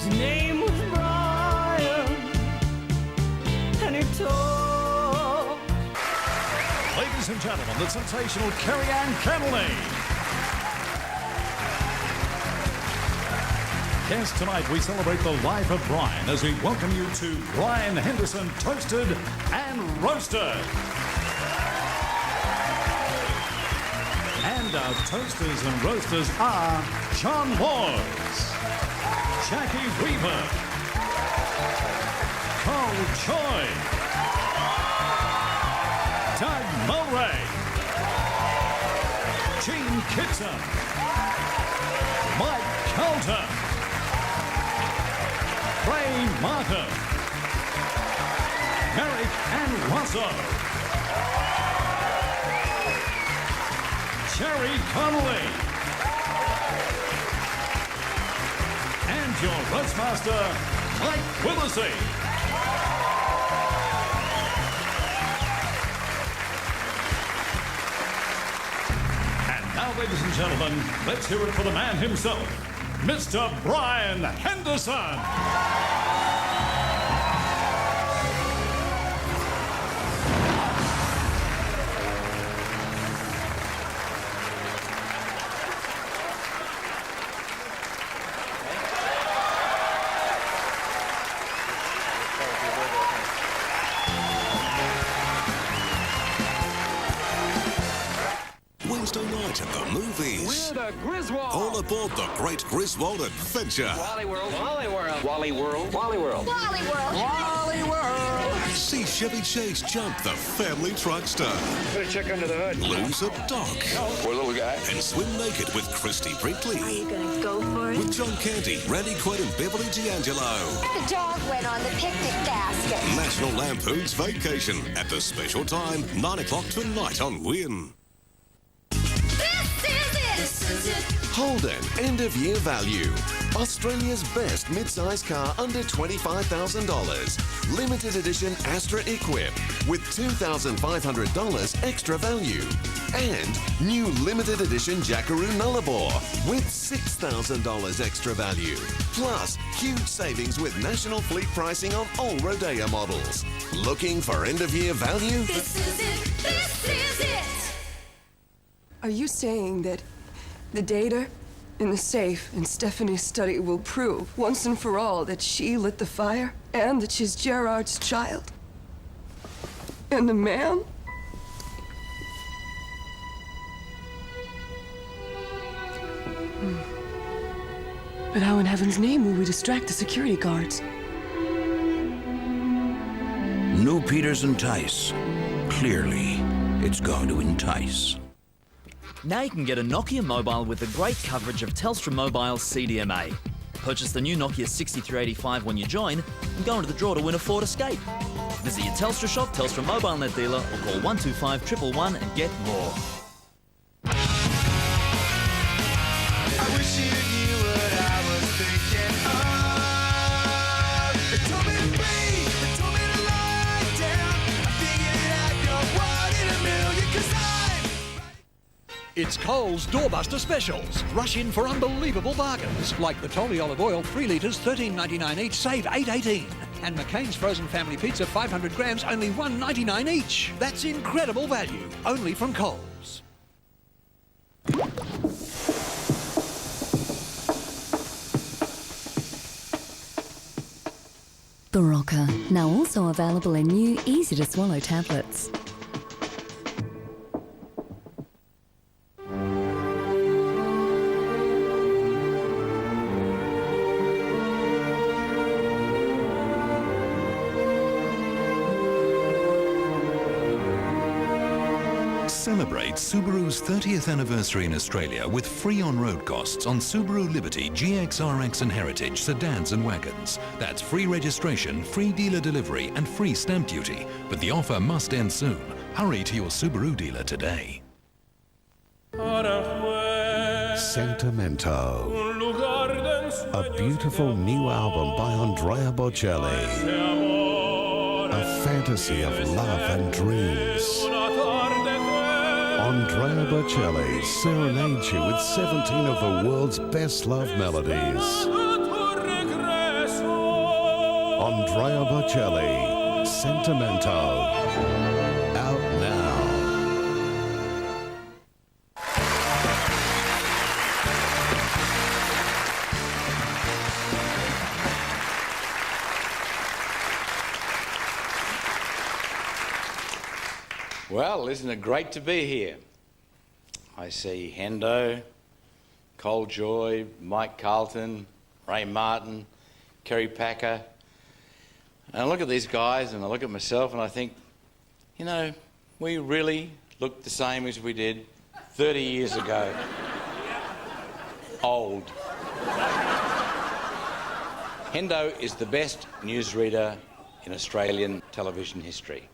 His name was Brian, and he talked. Ladies and gentlemen, the sensational Kerry-Ann Cannelly. Yes, tonight we celebrate the life of Brian as we welcome you to Brian Henderson Toasted and Roasted. And our toasters and roasters are John Laws, Jackie Weaver, Carl Choi, Doug Mulray, Gene Kitson, Mike Carlton, Ray Martin, Merrick and Russo, Jerry Connolly, and your roastmaster, Mike Willisey. And now, ladies and gentlemen, let's hear it for the man himself, Mr. Brian Henderson. Wednesday night at the movies. We're the Griswold. All aboard the Great Griswold Adventure. Wally World. Wally World. Wally World. Wally World. Wally World. Wally World. See Chevy Chase jump the family truckster. Better check under the hood. Lose a dog. Poor little guy. And swim naked with Christy Brinkley. Are you gonna go for it? With John Candy, Randy Quaid and Beverly D'Angelo. The dog went on the picnic basket. National Lampoon's Vacation at the special time, 9 o'clock tonight on Win. This is it. Holden End of Year Value. Australia's best mid-size car under $25,000. Limited edition Astra Equip with $2,500 extra value. And new limited edition Jackaroo Nullarbor with $6,000 extra value. Plus, huge savings with national fleet pricing on all Rodeo models. Looking for end of year value? This is it. This is it. Are you saying that the data in the safe in Stephanie's study will prove once and for all that she lit the fire and that she's Gerard's child? And the man? But how in heaven's name will we distract the security guards? New Peters and Tice. Clearly, it's going to entice. Now you can get a Nokia mobile with the great coverage of Telstra Mobile's CDMA. Purchase the new Nokia 6385 when you join and go into the draw to win a Ford Escape. Visit your Telstra shop, Telstra Mobile Net dealer or call 125 111 and get more. I wish you knew what I was thinking of. They told me to breathe, they told me to lie down. I figured out you're one in a million, 'cause It's Coles Doorbuster Specials. Rush in for unbelievable bargains, like the Tolly olive oil 3 litres, $13.99 each, save $8.18. And McCain's frozen family pizza 500 grams, only $1.99 each. That's incredible value, only from Coles. The Rocker, now also available in new, easy-to-swallow tablets. Celebrate Subaru's 30th anniversary in Australia with free on-road costs on Subaru Liberty, GX, RX and Heritage sedans and wagons. That's free registration, free dealer delivery and free stamp duty. But the offer must end soon. Hurry to your Subaru dealer today. Sentimento. A beautiful new album by Andrea Bocelli. A fantasy of love and dreams. Andrea Bocelli serenades you with 17 of the world's best love melodies. Andrea Bocelli, Sentimento. Out now. Well, isn't it great to be here? I see Hendo, Cole Joy, Mike Carlton, Ray Martin, Kerry Packer. And I look at these guys and I look at myself and I think, you know, we really look the same as we did 30 years ago. Old. Hendo is the best newsreader in Australian television history.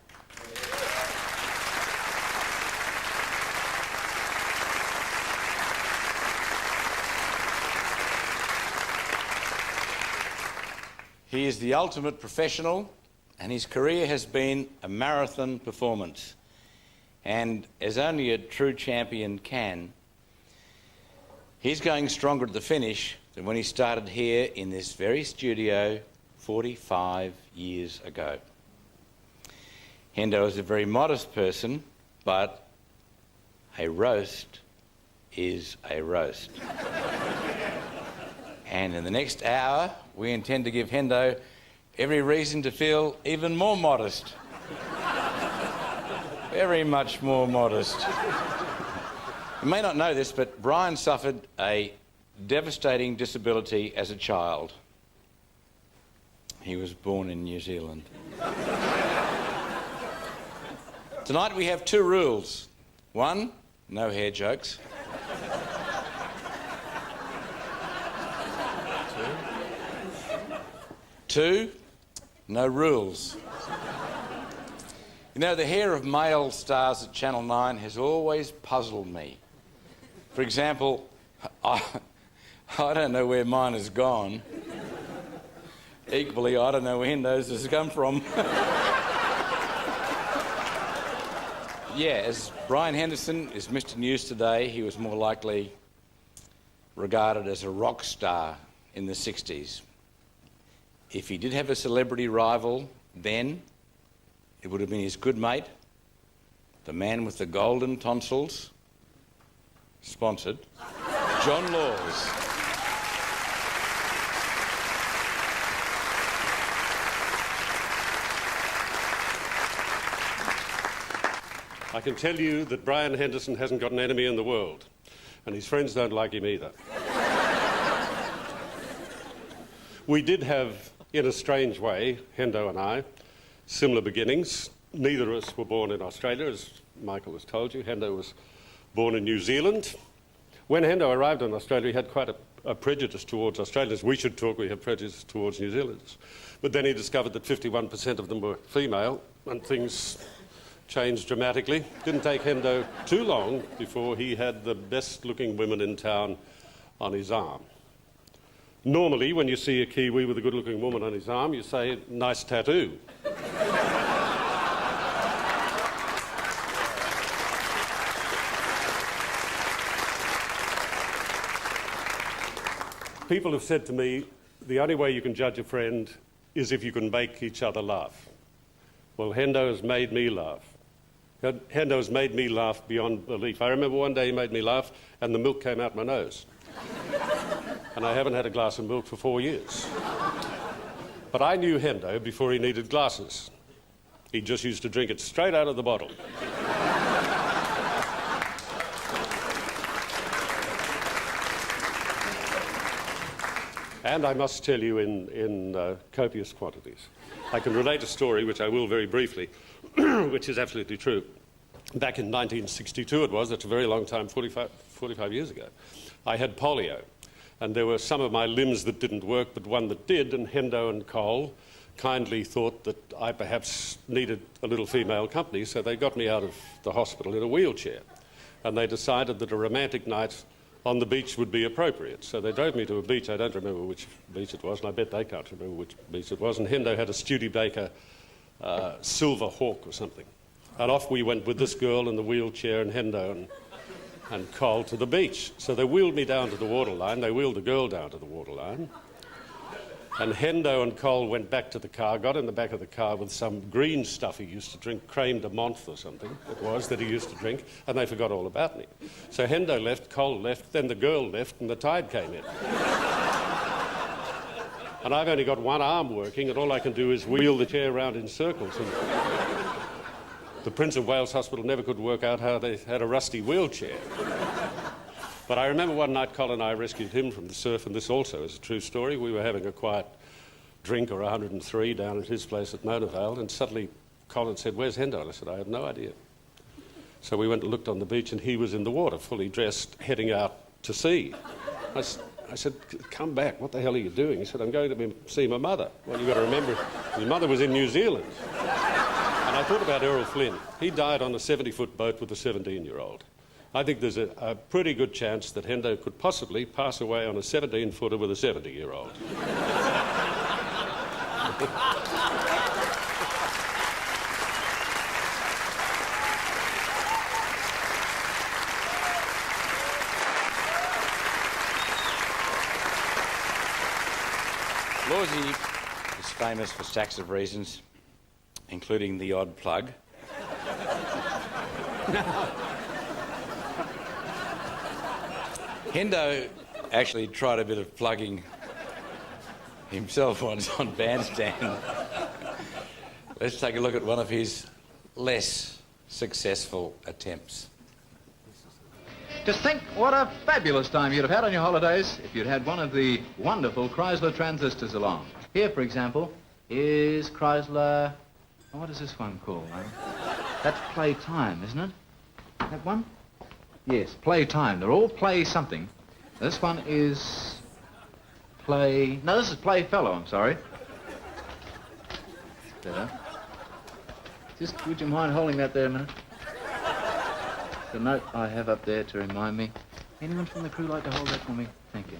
He is the ultimate professional, and his career has been a marathon performance. And as only a true champion can, he's going stronger at the finish than when he started here in this very studio 45 years ago. Hendo is a very modest person, but a roast is a roast. And in the next hour, we intend to give Hendo every reason to feel even more modest. Very much more modest. You may not know this, but Brian suffered a devastating disability as a child. He was born in New Zealand. Tonight we have two rules. One, no hair jokes. Two, no rules. You know, the hair of male stars at Channel 9 has always puzzled me. For example, I don't know where mine has gone. Equally, I don't know where Hendo's has come from. Yeah, as Brian Henderson is Mr. News today, he was more likely regarded as a rock star in the 60s. If he did have a celebrity rival then, it would have been his good mate, the man with the golden tonsils, sponsored, John Laws. I can tell you that Brian Henderson hasn't got an enemy in the world, and his friends don't like him either. We did have, in a strange way, Hendo and I, similar beginnings. Neither of us were born in Australia, as Michael has told you. Hendo was born in New Zealand. When Hendo arrived in Australia, he had quite a prejudice towards Australians. We have prejudice towards New Zealanders. But then he discovered that 51% of them were female, and things changed dramatically. Didn't take Hendo too long before he had the best-looking women in town on his arm. Normally, when you see a Kiwi with a good-looking woman on his arm, you say, nice tattoo. People have said to me, the only way you can judge a friend is if you can make each other laugh. Well, Hendo has made me laugh. Hendo has made me laugh beyond belief. I remember one day he made me laugh and the milk came out my nose. And I haven't had a glass of milk for 4 years. But I knew Hendo before he needed glasses. He just used to drink it straight out of the bottle. And I must tell you in copious quantities. I can relate a story, which I will very briefly, which is absolutely true. Back in 1962 it was, that's a very long time, 45 years ago, I had polio. And there were some of my limbs that didn't work, but one that did, and Hendo and Cole kindly thought that I perhaps needed a little female company, so they got me out of the hospital in a wheelchair. And they decided that a romantic night on the beach would be appropriate. So they drove me to a beach, I don't remember which beach it was, and I bet they can't remember which beach it was, and Hendo had a Studebaker Silver Hawk or something. And off we went with this girl in the wheelchair and Hendo and Cole to the beach. So they wheeled me down to the waterline, they wheeled the girl down to the waterline, And Hendo and Cole went back to the car, got in the back of the car with some green stuff he used to drink, creme de menthe or something it was that he used to drink, and they forgot all about me. So Hendo left, Cole left, then the girl left, and the tide came in. And I've only got one arm working, and all I can do is wheel the chair around in circles. And the Prince of Wales Hospital never could work out how they had a rusty wheelchair. But I remember one night Colin and I rescued him from the surf, and this also is a true story. We were having a quiet drink or 103 down at his place at Mona Vale, and suddenly Colin said, "Where's Hendo?" And I said, "I have no idea." So we went and looked on the beach, and he was in the water, fully dressed, heading out to sea. I said, "Come back, what the hell are you doing?" He said, "I'm going to see my mother." Well, you've got to remember, his mother was in New Zealand. And I thought about Errol Flynn. He died on a 70-foot boat with a 17-year-old. I think there's a pretty good chance that Hendo could possibly pass away on a 17-footer with a 70-year-old. Logie is famous for stacks of reasons, including the odd plug. Hendo actually tried a bit of plugging himself once on Bandstand. Let's take a look at one of his less successful attempts. Just think what a fabulous time you'd have had on your holidays if you'd had one of the wonderful Chrysler transistors along. Here, for example, is Chrysler... What is this one called? That's Playtime, isn't it? That one? Yes, Playtime. They're all Play something. This one is Play... No, this is Playfellow, I'm sorry. Better. Just, would you mind holding that there a minute? The note I have up there to remind me. Anyone from the crew like to hold that for me? Thank you.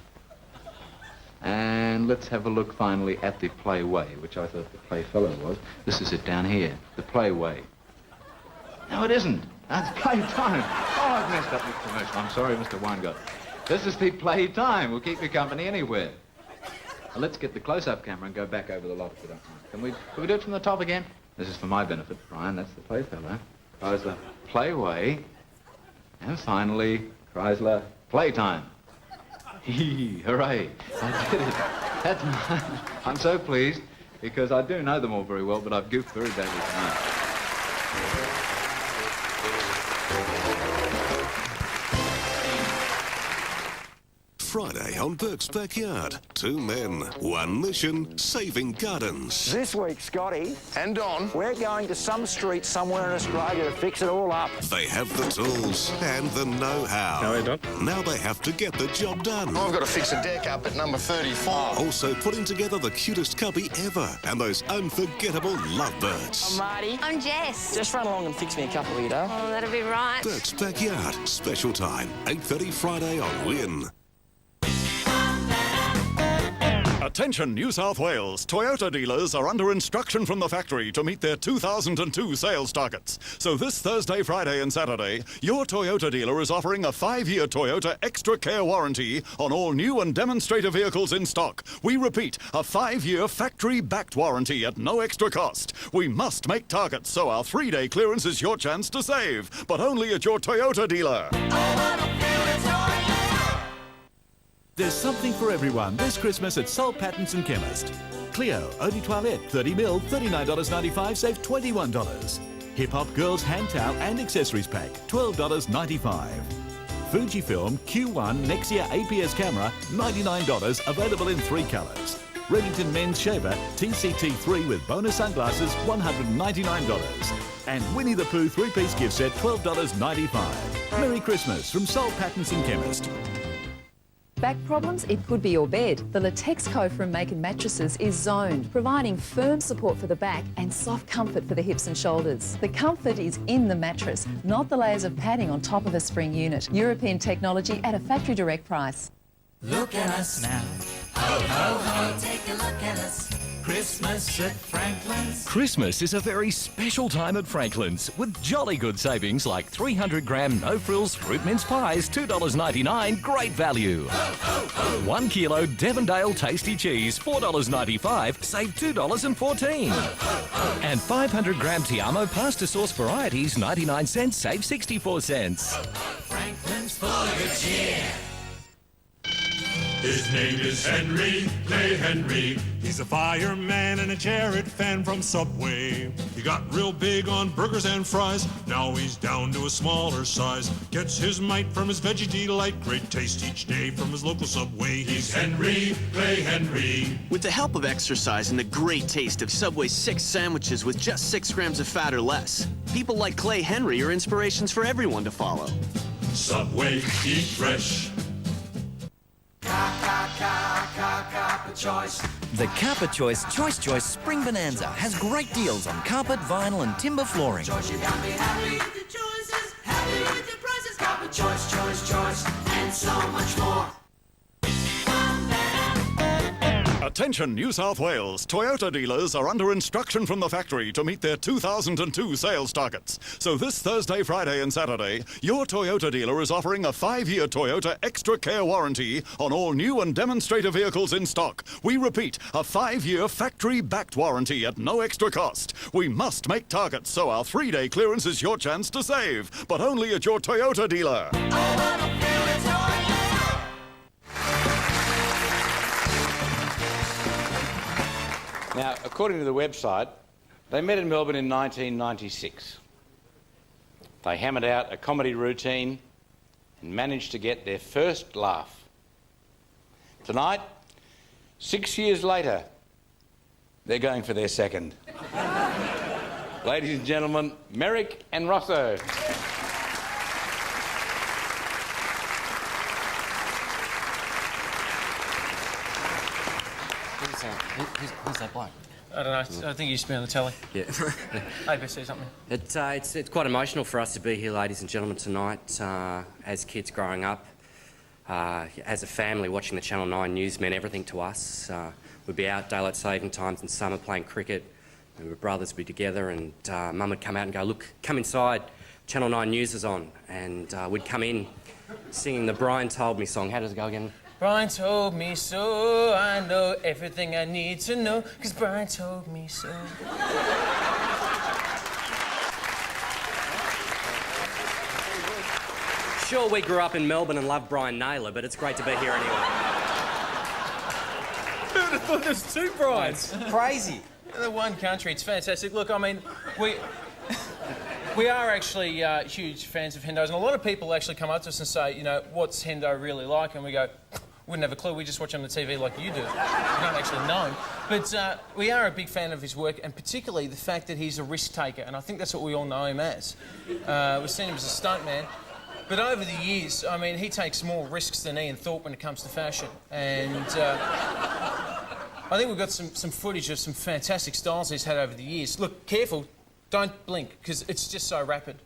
And let's have a look finally at the Playway, which I thought the Playfellow was. This is it down here, the Playway. No, it isn't. That's Playtime. Oh, I've messed up with commercial. I'm sorry, Mr. Weingart. This is the Playtime. We'll keep you company anywhere. Now, let's get the close-up camera and go back over the lot if you don't mind. Can we do it from the top again? This is for my benefit, Brian. That's the Playfellow. Chrysler Playway. And finally, Chrysler Playtime. Hee, hooray. I did it. That's mine. I'm so pleased because I do know them all very well, but I've goofed very badly tonight. Friday on Burke's Backyard. 2 men, 1 mission, saving gardens. This week, Scotty and Don, we're going to some street somewhere in Australia to fix it all up. They have the tools and the know-how. How are you, Don? Now they have to get the job done. I've got to fix a deck up at number 34. Also putting together the cutest cubby ever and those unforgettable lovebirds. I'm Marty. I'm Jess. Just run along and fix me a cup of Hendo. Oh, that'll be right. Burke's Backyard. Special time, 8:30 Friday on Win. Attention New South Wales, Toyota dealers are under instruction from the factory to meet their 2002 sales targets. So this Thursday, Friday and Saturday, your Toyota dealer is offering a 5-year Toyota Extra Care warranty on all new and demonstrator vehicles in stock. We repeat, a 5-year factory-backed warranty at no extra cost. We must make targets, so our 3-day clearance is your chance to save, but only at your Toyota dealer. There's something for everyone this Christmas at Sol Pattinson Chemist. Clio Eau de Toilette 30ml, $39.95, save $21. Hip Hop Girls Hand Towel and Accessories Pack, $12.95. Fujifilm Q1 Nexia APS Camera, $99, available in 3 colours. Remington Men's Shaver TCT3 with bonus sunglasses, $199. And Winnie the Pooh 3-piece gift set, $12.95. Merry Christmas from Sol Pattinson Chemist. Back problems? It could be your bed. The Latexco from Macon Mattresses is zoned, providing firm support for the back and soft comfort for the hips and shoulders. The comfort is in the mattress, not the layers of padding on top of a spring unit. European technology at a factory direct price. Look at us now. Ho, ho, ho. Take a look at us. Christmas at Franklin's. Christmas is a very special time at Franklin's with jolly good savings like 300-gram no-frills fruit mince pies, $2.99, great value. 1 kilo Devondale tasty cheese, $4.95, save $2.14. And 500-gram Tiamo pasta sauce varieties, 99 cents, save 64 cents. Franklin's for good cheer. His name is Henry, Clay Henry. He's a fireman and a Jared fan from Subway. He got real big on burgers and fries. Now he's down to a smaller size. Gets his might from his veggie delight. Great taste each day from his local Subway. He's Henry, Clay Henry. With the help of exercise and the great taste of Subway's 6 sandwiches with just 6 grams of fat or less, people like Clay Henry are inspirations for everyone to follow. Subway, eat fresh. Choice. The Carpet Choice Choice Spring Bonanza has great deals on carpet, vinyl and timber flooring. Choice, you got me happy with the choices, happy with the prices. Carpet choice, and so much more. Attention New South Wales, Toyota dealers are under instruction from the factory to meet their 2002 sales targets. So this Thursday, Friday and Saturday, your Toyota dealer is offering a 5-year Toyota Extra Care warranty on all new and demonstrator vehicles in stock. We repeat, a 5-year factory-backed warranty at no extra cost. We must make targets, so our 3-day clearance is your chance to save, but only at your Toyota dealer. Now, according to the website, they met in Melbourne in 1996. They hammered out a comedy routine and managed to get their first laugh. Tonight, 6 years later, they're going for their second. Ladies and gentlemen, Merrick and Rosso. Who's that bloke? I don't know. I think he used to be on the telly. Yeah. Maybe say something. It's quite emotional for us to be here, ladies and gentlemen, tonight. As kids growing up, as a family, watching the Channel 9 news meant everything to us. We'd be out daylight saving times in summer playing cricket. We were brothers, we'd be together, and Mum would come out and go, "Look, come inside. Channel 9 news is on," and we'd come in singing the Brian Told Me song. How does it go again? Brian told me so, I know everything I need to know, 'cause Brian told me so. Sure, we grew up in Melbourne and loved Brian Naylor, but it's great to be here anyway. Who would have thought there's 2 Brians? It's crazy. The one country, it's fantastic. Look, I mean, we are actually huge fans of Hendo's, and a lot of people actually come up to us and say, you know, what's Hendo really like? And we go, wouldn't have a clue, we just watch him on the TV like you do. We don't actually know. But we are a big fan of his work, and particularly the fact that he's a risk taker, and I think that's what we all know him as. We've seen him as a stuntman, but over the years, I mean, he takes more risks than Ian Thorpe when it comes to fashion, and I think we've got some footage of some fantastic styles he's had over the years. Look, careful, don't blink, because it's just so rapid.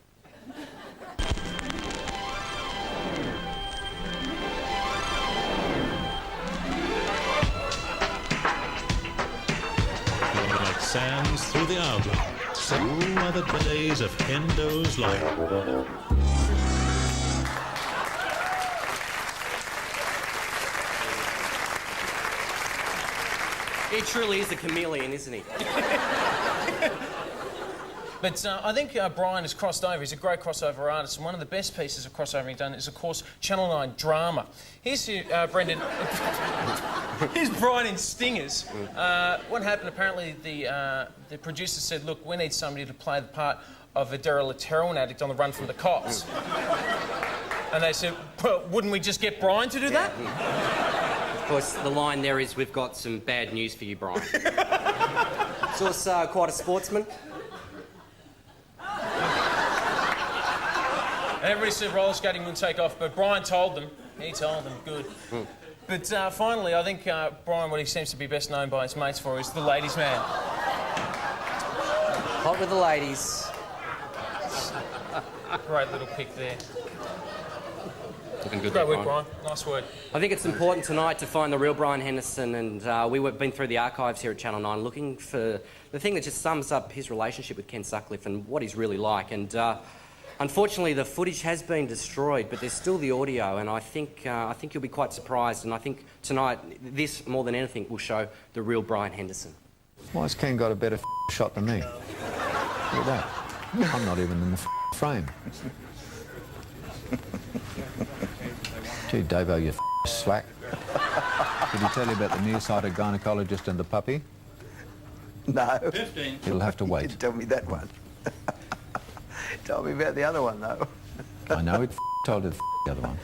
Like sands through the hourglass, so are the days of Hendo's life. He truly is a chameleon, isn't he? But I think Brian has crossed over. He's a great crossover artist, and one of the best pieces of crossover he's done is, of course, Channel 9 drama. Here's Brendan. Here's Brian in Stingers. What happened? Apparently, the producer said, "Look, we need somebody to play the part of a derelict heroin addict on the run from the cops." And they said, "Well, wouldn't we just get Brian to do that?" Of course, the line there is, "We've got some bad news for you, Brian." So it's quite a sportsman. Everybody said roller skating wouldn't take off, but Brian told them. He told them, good. But finally, I think Brian, what he seems to be best known by his mates for, is the ladies' man. Hot with the ladies. Great little pick there. Looking good Great there, work, Brian. Nice work. I think it's important tonight to find the real Brian Henderson, and we've been through the archives here at Channel 9 looking for the thing that just sums up his relationship with Ken Sutcliffe and what he's really like. And unfortunately, the footage has been destroyed, but there's still the audio, and I think you'll be quite surprised. And I think tonight, this more than anything, will show the real Brian Henderson. Why's Ken got a better shot than me? Look at that. I'm not even in the frame. Gee, Davo, you slack. Did he tell you about the nearsighted gynaecologist and the puppy? No. 15. You'll have to wait. You didn't tell me that one. Tell me about the other one, though. I know it told you the other one.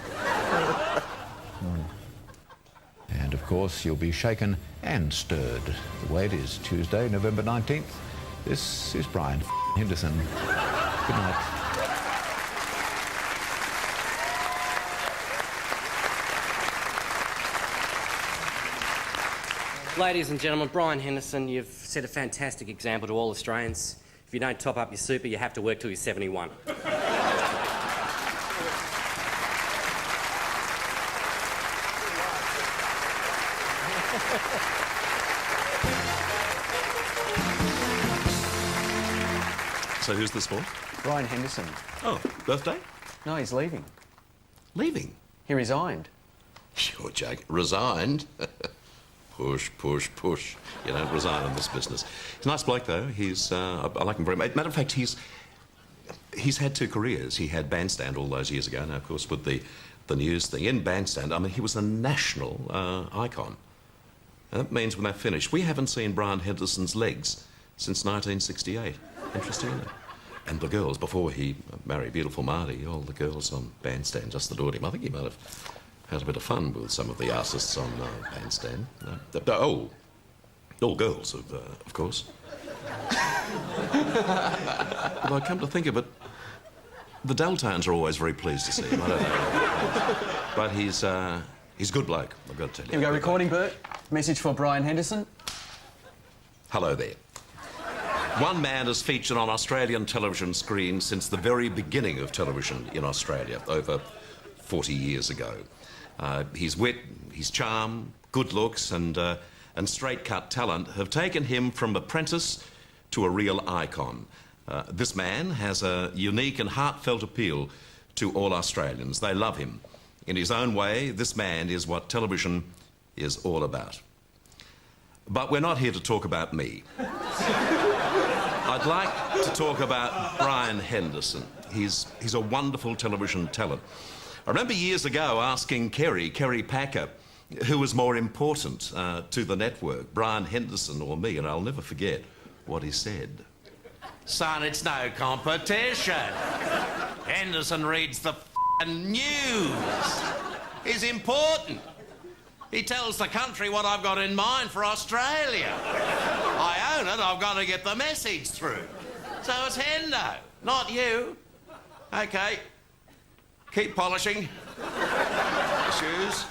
And, of course, you'll be shaken and stirred. The way it is, Tuesday, November 19th. This is Brian Henderson. Good night. Ladies and gentlemen, Brian Henderson, you've set a fantastic example to all Australians. If you don't top up your super, you have to work till you're 71. So who's this for? Brian Henderson. Oh, birthday? No, he's leaving. Leaving? He resigned. You're joking. Resigned? Push, push, push. You don't resign in this business. He's a nice bloke, though. I like him very much. Matter of fact, he's had two careers. He had Bandstand all those years ago. Now, of course, with the news thing. In Bandstand, I mean, he was a national icon. And that means when they're finished, we haven't seen Brian Henderson's legs since 1968. Interesting, isn't it? And the girls, before he married beautiful Marty, all the girls on Bandstand just adored him. I think he might have had a bit of fun with some of the artists on Bandstand. All girls, of course. But I come to think of it, the Daltones are always very pleased to see him. I don't know. But he's a good bloke, I've got to tell you. Here we go, recording, Bert. Message for Brian Henderson. Hello there. One man has featured on Australian television screens since the very beginning of television in Australia, over 40 years ago. His wit, his charm, good looks and straight-cut talent have taken him from apprentice to a real icon. This man has a unique and heartfelt appeal to all Australians. They love him. In his own way, this man is what television is all about. But we're not here to talk about me. I'd like to talk about Brian Henderson. He's a wonderful television talent. I remember years ago asking Kerry Packer, who was more important to the network, Brian Henderson or me, and I'll never forget what he said. Son, it's no competition. Henderson reads the news. He's important. He tells the country what I've got in mind for Australia. I own it, I've got to get the message through. So it's Hendo, not you. OK, keep polishing the shoes.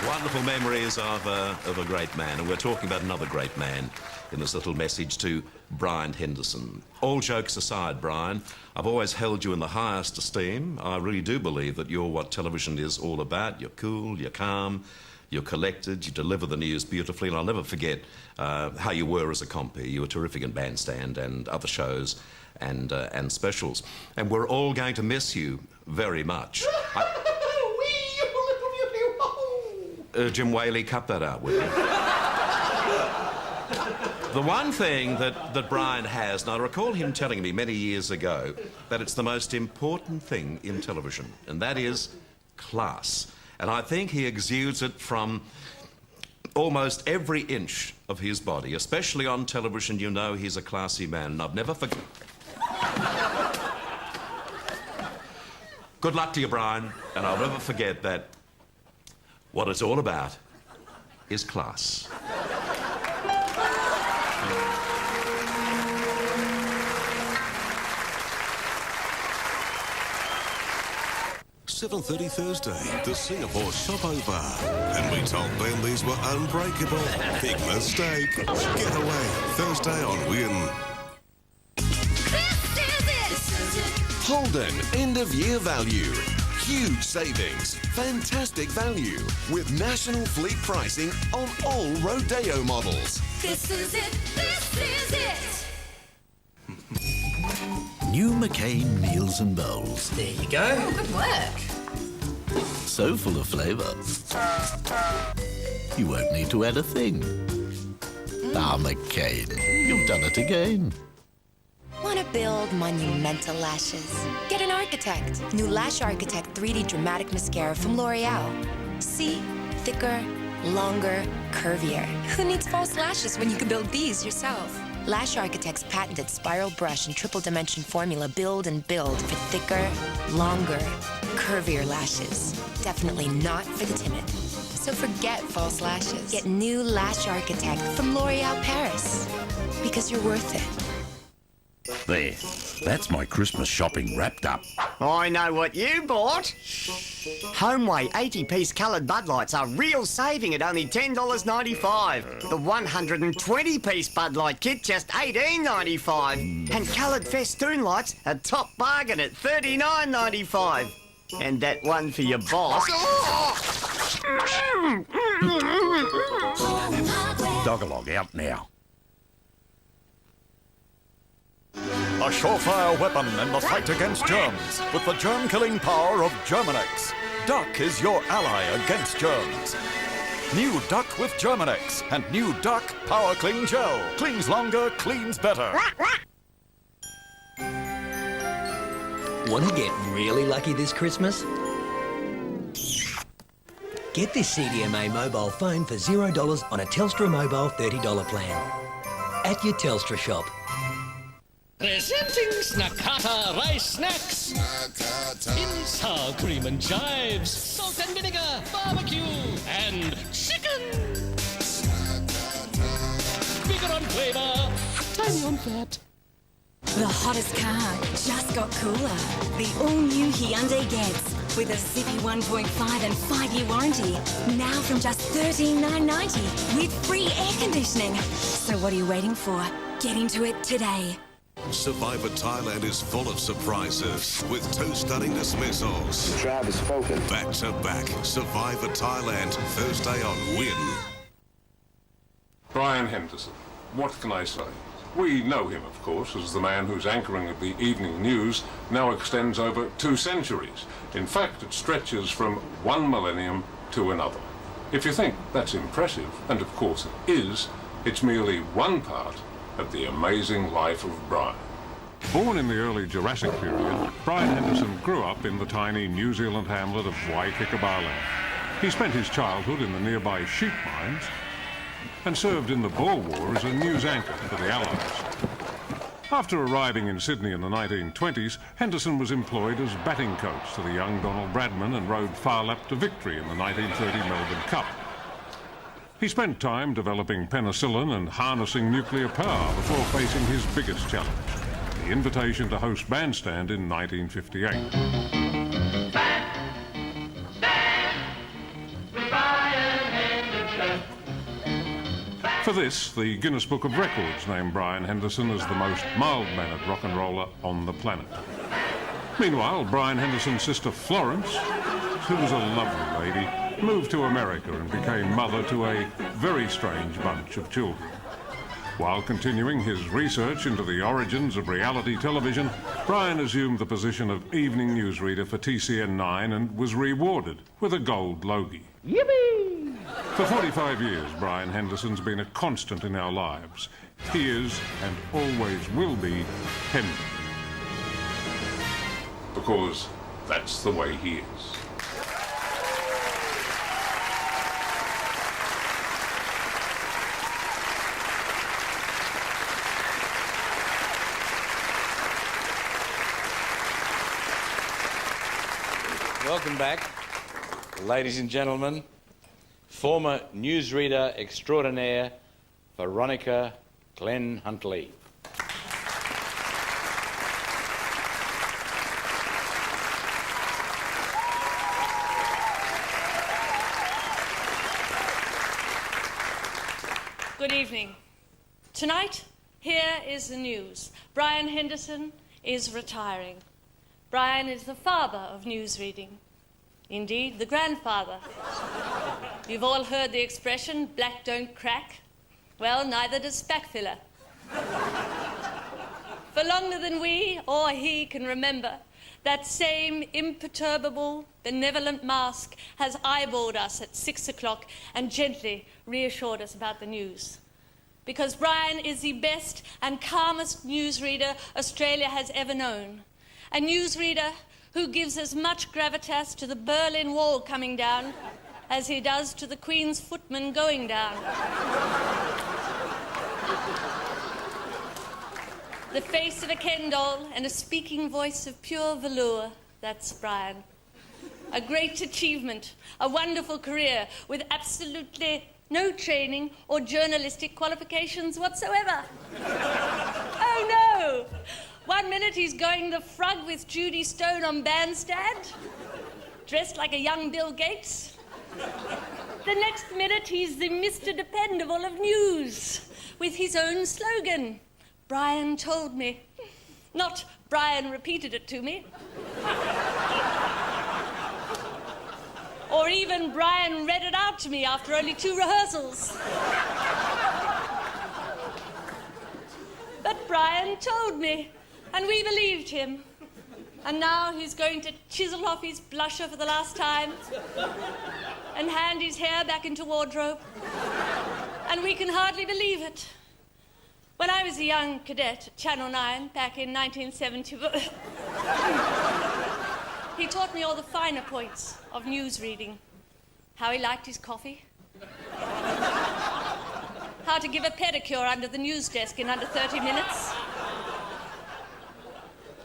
Wonderful memories of a great man, and we're talking about another great man in this little message to Brian Henderson. All jokes aside, Brian, I've always held you in the highest esteem. I really do believe that you're what television is all about. You're cool, you're calm, you're collected, you deliver the news beautifully, and I'll never forget how you were as a compere. You were terrific in Bandstand and other shows and specials. And we're all going to miss you very much. Jim Whaley, cut that out, will you? The one thing that Brian has, and I recall him telling me many years ago, that it's the most important thing in television, and that is class. And I think he exudes it from almost every inch of his body, especially on television. You know he's a classy man, and I've never forgotten. Good luck to you, Brian, and I'll never forget that what it's all about is class. 7:30 Thursday, the Singapore Stopover. And we told them these were unbreakable. Big mistake. Get away. Thursday on Win. This is it. Holden end-of-year value. Huge savings, fantastic value, with national fleet pricing on all Rodeo models. This is it. This is it. New McCain Meals and Bowls. There you go. Oh, good work. So full of flavour. You won't need to add a thing. Ah, McCain, you've done it again. Want to build monumental lashes? Get an architect. New Lash Architect 3D Dramatic Mascara from L'Oreal. See? Thicker, longer, curvier. Who needs false lashes when you can build these yourself? Lash Architect's patented spiral brush and triple dimension formula build and build for thicker, longer, curvier lashes. Definitely not for the timid. So forget false lashes. Get new Lash Architect from L'Oreal Paris. Because you're worth it. There, that's my Christmas shopping wrapped up. I know what you bought. Homeway 80-piece coloured Bud Lights are real saving at only $10.95. The 120-piece Bud Light kit just $18.95. And coloured festoon lights a top bargain at $39.95. And that one for your boss. Dog-a-log out now. A surefire weapon in the fight against germs with the germ-killing power of Germinex. Duck is your ally against germs. New Duck with Germinex and new Duck Power Clean Gel. Cleans longer, cleans better. Want to get really lucky this Christmas? Get this CDMA mobile phone for $0 on a Telstra Mobile $30 plan. At your Telstra shop. Presenting Snackata Rice Snacks. In sour cream and chives, salt and vinegar, barbecue, and chicken. Bigger on flavour, tiny on fat. The hottest car just got cooler. The all-new Hyundai Getz with a zippy 1.5 and 5-year warranty. Now from just $13,990 with free air conditioning. So what are you waiting for? Get into it today. Survivor Thailand is full of surprises with two stunning dismissals. The tribe has spoken. Back to back, Survivor Thailand, Thursday on Win. Brian Henderson, what can I say? We know him, of course, as the man whose anchoring of the evening news now extends over 2 centuries. In fact, it stretches from one millennium to another. If you think that's impressive, and of course it is, it's merely one part of the amazing life of Brian. Born in the early Jurassic period, Brian Henderson grew up in the tiny New Zealand hamlet of Waikikabale. He spent his childhood in the nearby sheep mines and served in the Boer War as a news anchor for the Allies. After arriving in Sydney in the 1920s, Henderson was employed as batting coach to the young Donald Bradman and rode Far Lap to victory in the 1930 Melbourne Cup. He spent time developing penicillin and harnessing nuclear power before facing his biggest challenge, the invitation to host Bandstand in 1958. For this, the Guinness Book of Records named Brian Henderson as the most mild-mannered rock and roller on the planet. Meanwhile, Brian Henderson's sister Florence, who was a lovely lady, moved to America and became mother to a very strange bunch of children. While continuing his research into the origins of reality television, Brian assumed the position of evening newsreader for TCN9 and was rewarded with a Gold Logie. Yippee! For 45 years, Brian Henderson's been a constant in our lives. He is, and always will be, Hendo. Because that's the way he is. Welcome back, ladies and gentlemen. Former newsreader extraordinaire, Veronica Glenn Huntley. Good evening. Tonight, here is the news. Brian Henderson is retiring. Brian is the father of newsreading. Indeed, the grandfather. You've all heard the expression, black don't crack. Well, neither does spack filler. For longer than we or he can remember, that same imperturbable, benevolent mask has eyeballed us at 6 o'clock and gently reassured us about the news. Because Brian is the best and calmest newsreader Australia has ever known. A newsreader who gives as much gravitas to the Berlin Wall coming down as he does to the Queen's footman going down. The face of a Ken doll and a speaking voice of pure velour, that's Brian. A great achievement, a wonderful career with absolutely no training or journalistic qualifications whatsoever. Oh no! 1 minute he's going the frug with Judy Stone on Bandstand, dressed like a young Bill Gates. The next minute he's the Mr. Dependable of news, with his own slogan. Brian told me. Not Brian repeated it to me. Or even Brian read it out to me after only 2 rehearsals. But Brian told me, and we believed him. And now he's going to chisel off his blusher for the last time and hand his hair back into wardrobe. And we can hardly believe it. When I was a young cadet at Channel 9 back in 1970, he taught me all the finer points of news reading. How he liked his coffee. How to give a pedicure under the news desk in under 30 minutes.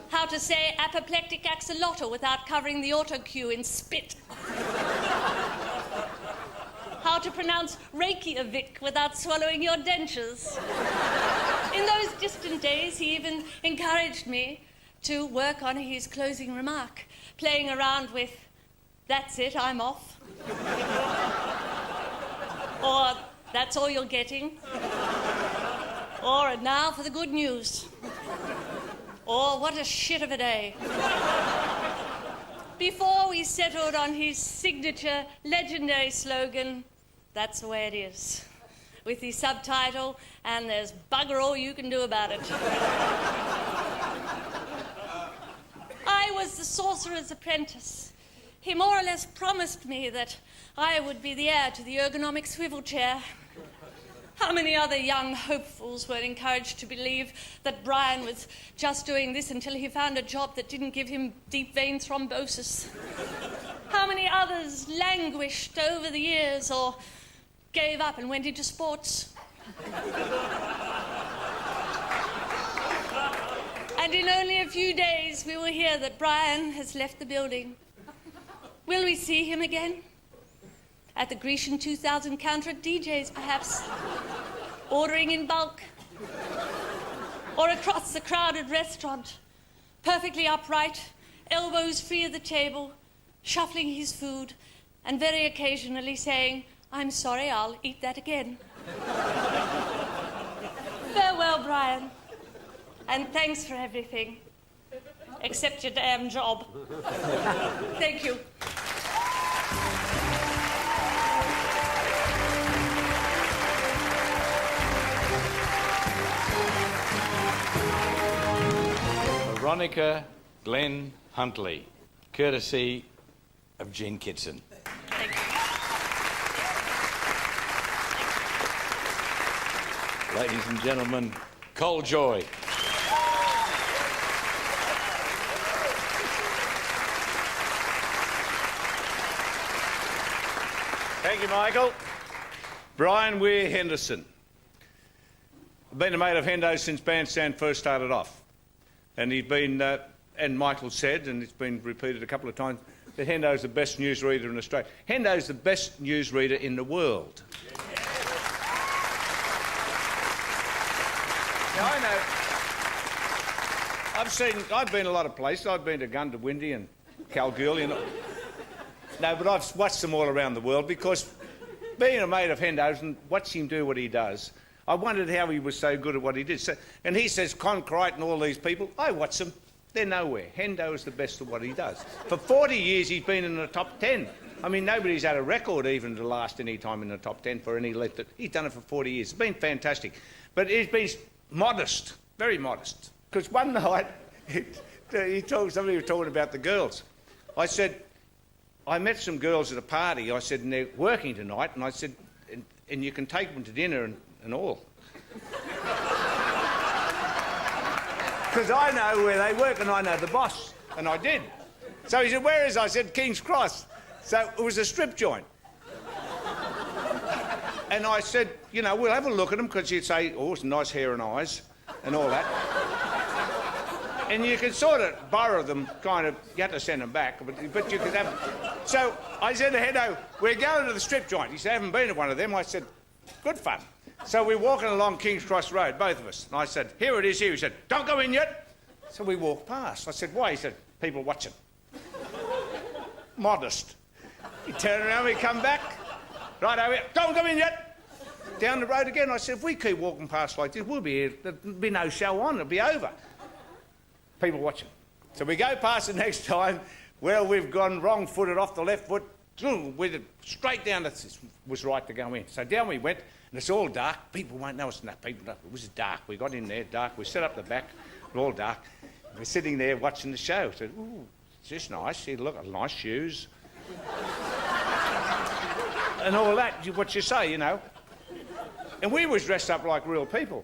How to say apoplectic axolotl without covering the auto cue in spit. How to pronounce Reykjavik without swallowing your dentures. In those distant days, he even encouraged me to work on his closing remark, playing around with, "That's it, I'm off." Or, "That's all you're getting." Or, "And now for the good news." Or, "What a shit of a day." Before we settled on his signature legendary slogan, "That's the way it is," with the subtitle, "And there's bugger all you can do about it." I was the sorcerer's apprentice. He more or less promised me that I would be the heir to the ergonomic swivel chair. How many other young hopefuls were encouraged to believe that Brian was just doing this until he found a job that didn't give him deep vein thrombosis? How many others languished over the years or gave up and went into sports? And in only a few days we will hear that Brian has left the building. Will we see him again? At the Grecian 2000 counter at DJ's, perhaps. Ordering in bulk. Or across the crowded restaurant, perfectly upright, elbows free of the table, shuffling his food, and very occasionally saying, "I'm sorry, I'll eat that again." Farewell, Brian. And thanks for everything. Except your damn job. Thank you. Veronica Glenn Huntley, courtesy of Jean Kitson. Thank you. Ladies and gentlemen, Cole Joy. Thank you, Michael. Brian Weir Henderson. I've been a mate of Hendo's since Bandstand first started off. And he's been, and Michael said, and it's been repeated a couple of times, that Hendo's the best newsreader in Australia. Hendo's the best newsreader in the world. Now, I know, I've been a lot of places. I've been to Gundawindi and Kalgoorlie and... No, but I've watched them all around the world because being a mate of Hendo's and watching him do what he does, I wondered how he was so good at what he did. So, and he says, Con Crichton and all these people, I watch them They're nowhere. Hendo is the best at what he does. For 40 years, he's been in the top 10. I mean, nobody's had a record even to last any time in the top 10 for any length. He's done it for 40 years. It's been fantastic. But he's been modest, very modest. Because one night, somebody was talking about the girls. I said, I met some girls at a party. I said, and they're working tonight. And I said, and you can take them to dinner and all. Because I know where they work and I know the boss. And I did. So he said, where is it? I said, King's Cross. So it was a strip joint. And I said, you know, we'll have a look at them, because you'd say, oh, it's nice hair and eyes and all that. And you could sort of borrow them, kind of, you had to send them back, but you could have them. So I said to Hendo, we're going to the strip joint. He said, I haven't been to one of them. I said, good fun. So we're walking along King's Cross Road, both of us. And I said, here it is here. He said, don't go in yet. So we walked past. I said, why? He said, people watching. Modest. He turned around, we come back. Right over here, don't go in yet. Down the road again. I said, if we keep walking past like this, we'll be here. There'll be no show on. It'll be over. People watching. So we go past the next time. Well, we've gone wrong-footed off the left foot. With it straight down. It was right to go in. So down we went, and it's all dark. People won't know it's not people. It was dark. We got in there, dark. We set up the back, all dark. We're sitting there watching the show. I said, ooh, is this nice? See, look, nice shoes. And all that, what you say, you know. And we was dressed up like real people.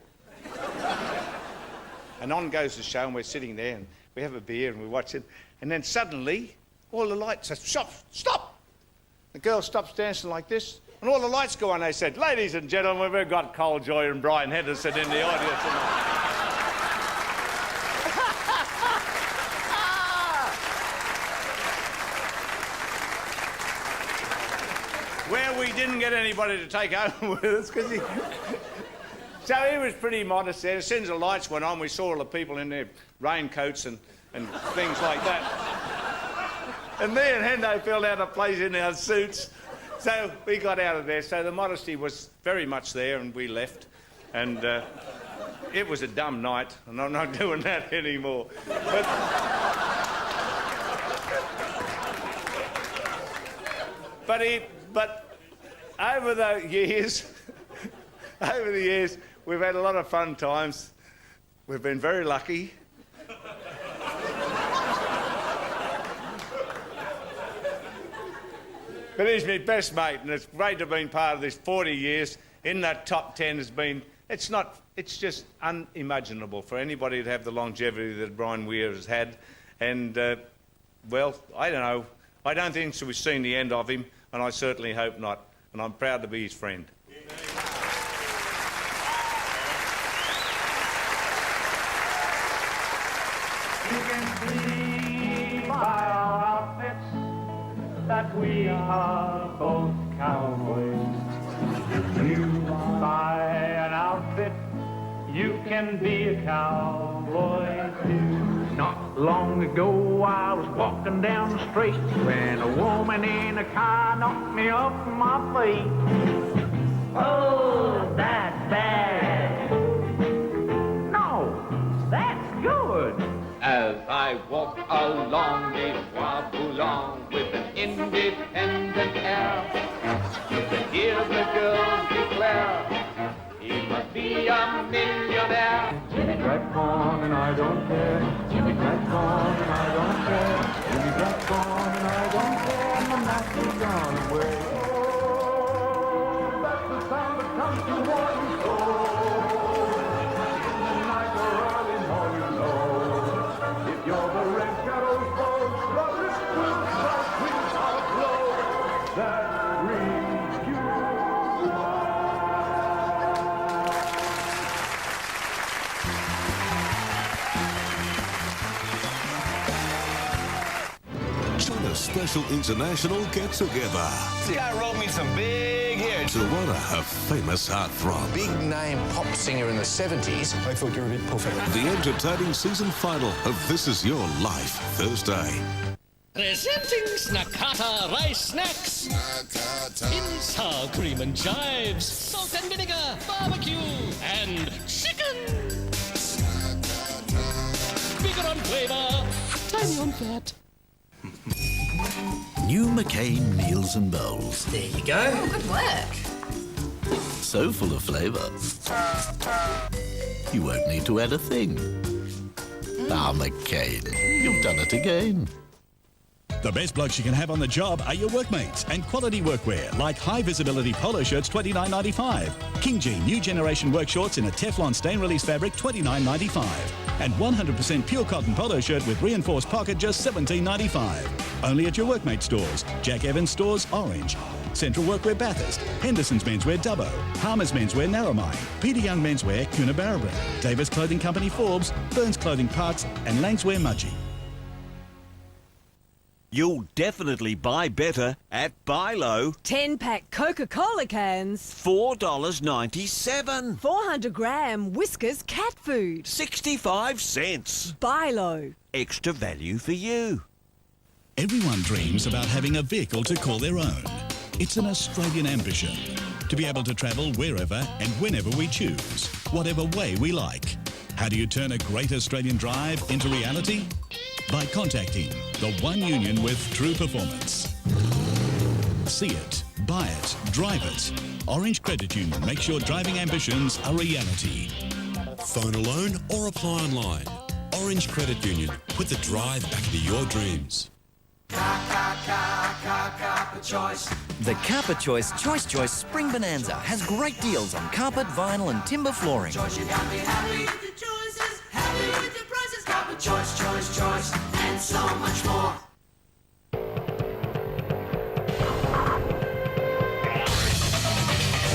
And on goes the show, and we're sitting there, and we have a beer, and we watch it. And then suddenly, all the lights say, stop! The girl stops dancing like this, and all the lights go on. They said, ladies and gentlemen, we've got Cole Joy and Brian Henderson in the audience tonight. Well, we didn't get anybody to take home with us, because he... So he was pretty modest there. As soon as the lights went on, we saw all the people in their raincoats and things like that. And me and Hendo filled out a place in our suits. So we got out of there. So the modesty was very much there, and we left. And it was a dumb night, and I'm not doing that anymore. But over the years, we've had a lot of fun times. We've been very lucky. But he's my best mate, and it's great to have been part of this 40 years in that top 10 has been... It's just unimaginable for anybody to have the longevity that Brian Weir has had. And, well, I don't know. I don't think we've seen the end of him, and I certainly hope not. And I'm proud to be his friend. You can see by our outfits that we are both cowboys. If you buy an outfit, you can be a cowboy too. Not long ago I was walking down the street when a woman in a car knocked me off my feet. Oh, that's bad. No, that's good. As I walk along the Bois Boulogne with an independent air, you can hear the girls declare, he must be a millionaire. Jimmy crack on and I don't care. Jimmy crack on and I don't care. Jimmy crack on and I don't care. And the night is gone away. Oh, that's the sound that comes to morning soul. In the night or early morning low. If you're the red shadows folks, the wrist will strike with our blow. That brings you Join a special international get-together. See, I wrote me some big hits. To honour a famous heartthrob. Big name pop singer in the 70s. I thought you were a bit puffy. The entertaining season final of This Is Your Life, Thursday. Presenting Snackata Rice Snacks. In sour cream and chives, salt and vinegar, barbecue, and chicken. Bigger on flavor. flavour. Tiny on fat. New McCain meals and bowls. There you go. Oh, good work. So full of flavour. You won't need to add a thing. Ah, McCain, you've done it again. The best blokes you can have on the job are your workmates and quality workwear like high visibility polo shirts $29.95. King G new generation work shorts in a Teflon stain release fabric $29.95. And 100% pure cotton polo shirt with reinforced pocket just $17.95. Only at your workmate stores. Jack Evans Stores Orange. Central Workwear Bathurst. Henderson's Menswear Dubbo. Harmer's Menswear Narromine. Peter Young Menswear Coonabarabran. Davis Clothing Company Forbes. Burns Clothing Parks and Langswear Mudgee. You'll definitely buy better at Buy Low. 10-pack Coca-Cola cans. $4.97. 400-gram Whiskas cat food. 65 cents. Buy Low. Extra value for you. Everyone dreams about having a vehicle to call their own. It's an Australian ambition to be able to travel wherever and whenever we choose, whatever way we like. How do you turn a great Australian drive into reality? By contacting the one union with true performance. See it, buy it, drive it. Orange Credit Union makes your driving ambitions a reality. Phone a loan or apply online. Orange Credit Union. Put the drive back into your dreams. The Carpet Choice Choice Spring Bonanza has great deals on carpet, vinyl and timber flooring. Choice, you gotta be happy with the choices, happy with the prices. Carpet Choice, and so much more.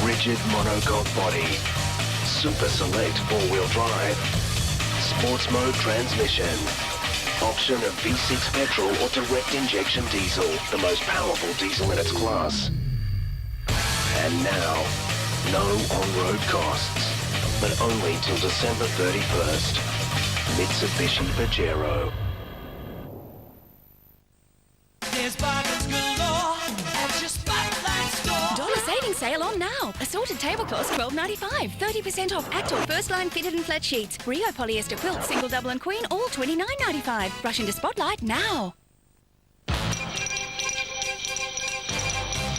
Rigid monocoque body, super select four-wheel drive, sports mode transmission, option of V6 petrol or direct injection diesel, the most powerful diesel in its class. And now, no on-road costs, but only till December 31st. Mitsubishi Pajero. There's bargains galore at your Spotlight store. Dollar saving sale on now. Assorted tablecloths $12.95. 30% off Actor first line fitted and flat sheets. Rio polyester quilt single, double and queen all $29.95. Rush into Spotlight now.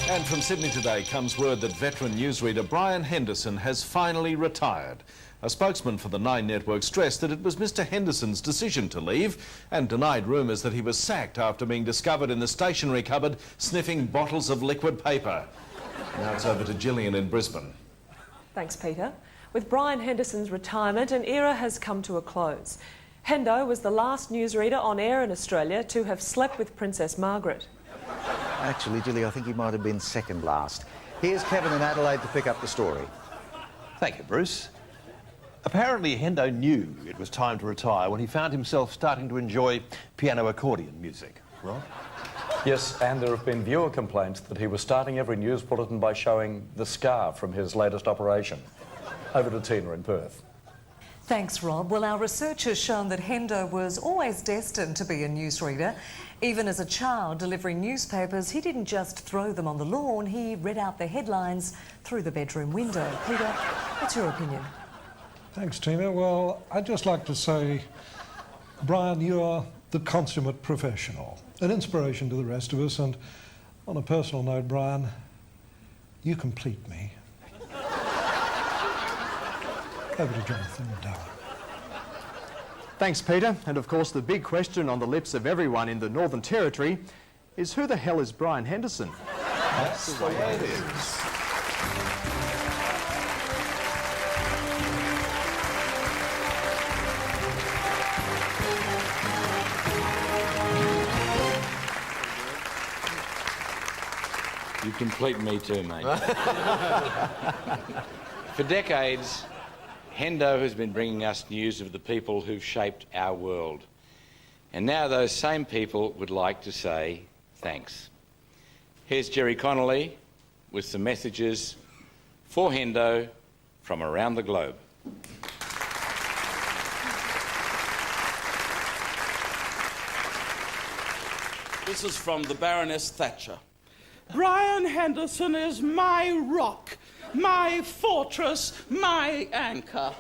And from Sydney today comes word that veteran newsreader Brian Henderson has finally retired. A spokesman for the Nine Network stressed that it was Mr. Henderson's decision to leave and denied rumours that he was sacked after being discovered in the stationery cupboard sniffing bottles of liquid paper. Now it's over to Gillian in Brisbane. Thanks, Peter. With Brian Henderson's retirement, an era has come to a close. Hendo was the last newsreader on air in Australia to have slept with Princess Margaret. Actually, Gilly, I think he might have been second last. Here's Kevin in Adelaide to pick up the story. Thank you, Bruce. Apparently, Hendo knew it was time to retire when he found himself starting to enjoy piano accordion music. Rob? Yes, and there have been viewer complaints that he was starting every news bulletin by showing the scar from his latest operation. Over to Tina in Perth. Thanks, Rob. Well, our research has shown that Hendo was always destined to be a newsreader. Even as a child delivering newspapers, he didn't just throw them on the lawn, he read out the headlines through the bedroom window. Peter, what's your opinion? Thanks, Tina. Well, I'd just like to say, Brian, you are the consummate professional, an inspiration to the rest of us, and on a personal note, Brian, you complete me. Over to Jonathan Darwin. Thanks, Peter. And of course, the big question on the lips of everyone in the Northern Territory is who the hell is Brian Henderson? That's the way it is. You complete me too, mate. For decades, Hendo has been bringing us news of the people who've shaped our world. And now those same people would like to say thanks. Here's Jerry Connolly with some messages for Hendo from around the globe. This is from the Baroness Thatcher. Brian Henderson is my rock, my fortress, my anchor.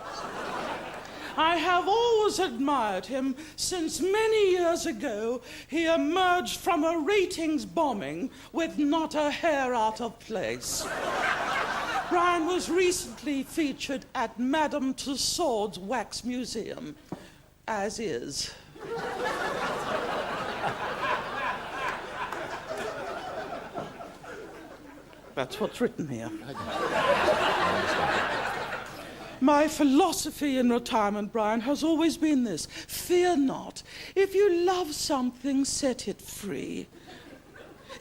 I have always admired him since many years ago he emerged from a ratings bombing with not a hair out of place. Brian was recently featured at Madame Tussauds Wax Museum, as is. That's what's written here. My philosophy in retirement, Brian, has always been this. Fear not. If you love something, set it free.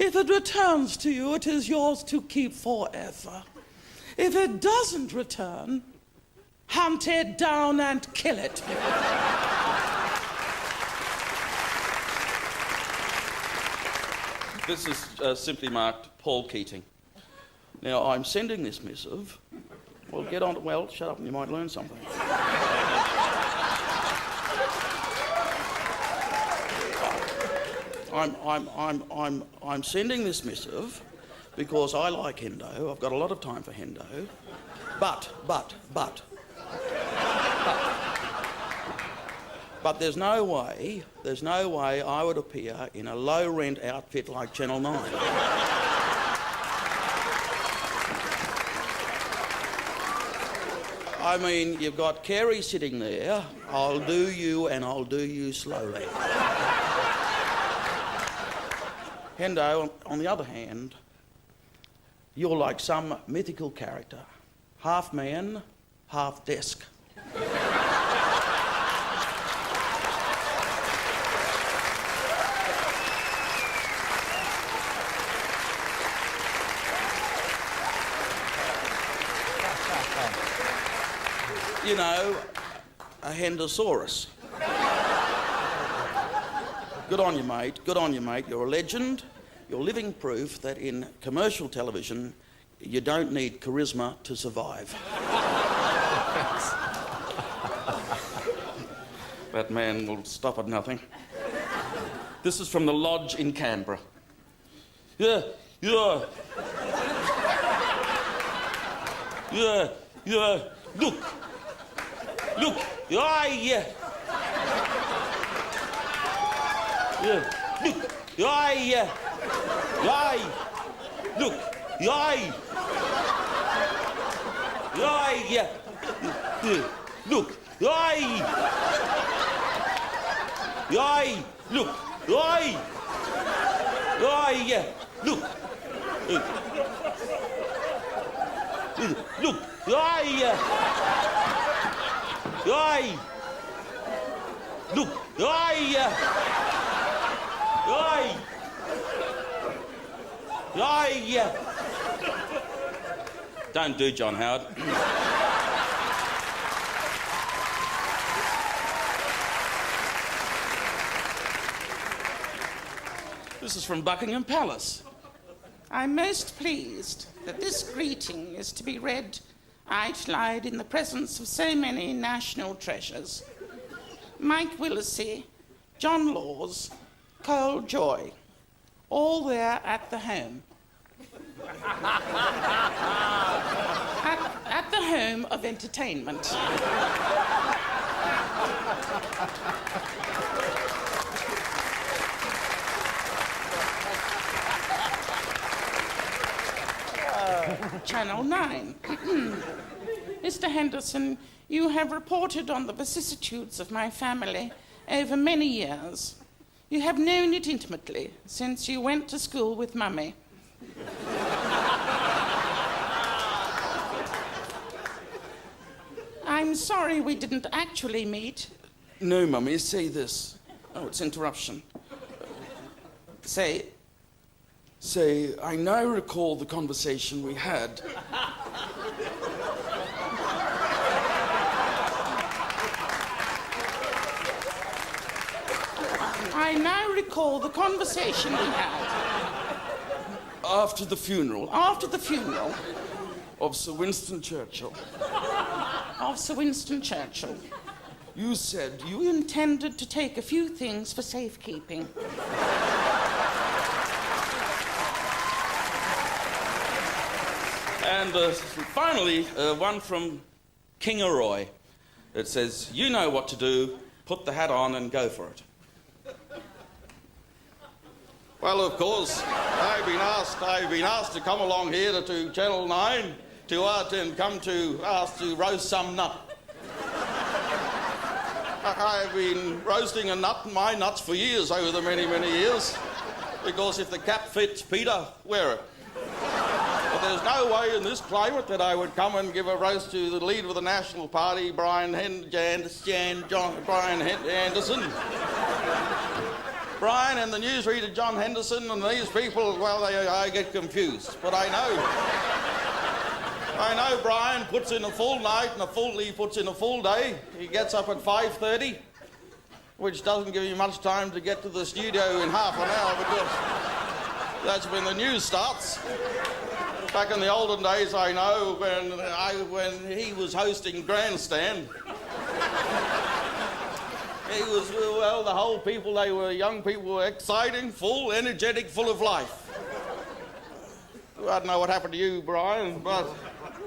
If it returns to you, it is yours to keep forever. If it doesn't return, hunt it down and kill it. This is simply marked Paul Keating. Now, I'm sending this missive. Well, get on. Well, shut up and you might learn something. I'm sending this missive because I like Hendo. I've got a lot of time for Hendo. But there's no way I would appear in a low-rent outfit like Channel 9. I mean, you've got Kerry sitting there. I'll do you and I'll do you slowly. Hendo, on the other hand, you're like some mythical character. Half man, half desk. You know, a Hendosaurus. Good on you, mate. Good on you, mate. You're a legend. You're living proof that in commercial television, you don't need charisma to survive. That man will stop at nothing. This is from the Lodge in Canberra. Yeah. Look, yeah. Look, yeah. Look, yeah. Look, Don't do John Howard. This is from Buckingham Palace. I'm most pleased that this greeting is to be read out loud in the presence of so many national treasures. Mike Willesee, John Laws, Cole Joy, all there at the home. At the home of entertainment. Channel 9. Mr. Henderson, you have reported on the vicissitudes of my family over many years. You have known it intimately since you went to school with Mummy. I'm sorry we didn't actually meet. No, Mummy, say this. Oh, it's interruption. Say, I now recall the conversation we had. I now recall the conversation we had. After the funeral of Sir Winston Churchill. You said you intended to take a few things for safekeeping. And finally, one from Kingaroy. It says, you know what to do, put the hat on and go for it. Well, of course, I've been asked to come along here to Channel 9 asked to roast some nut. I've been roasting my nuts for years, over the many, many years, because if the cap fits Peter, wear it. But there's no way in this climate that I would come and give a roast to the leader of the National Party, Brian Henderson. Brian and the newsreader John Henderson and these people, well, I get confused. But I know Brian puts in a full night and he puts in a full day. He gets up at 5:30, which doesn't give you much time to get to the studio in half an hour because that's when the news starts. Back in the olden days, I know, when he was hosting Bandstand, he was, well, the whole people, young people were exciting, full, energetic, full of life. I don't know what happened to you, Brian, but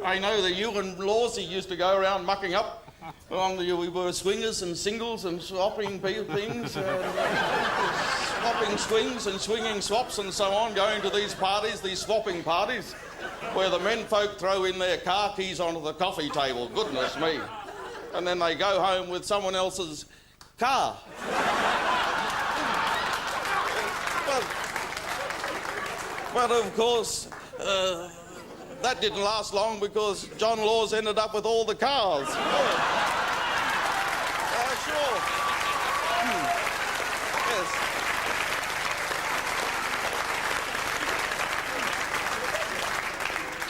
I know that you and Lawsy used to go around mucking up. We were swingers and singles and swapping things, swapping swings and swinging swaps and so on, going to these parties, these swapping parties, where the men folk throw in their car keys onto the coffee table, goodness me. And then they go home with someone else's car. But of course, that didn't last long because John Laws ended up with all the cars. Sure. Yes.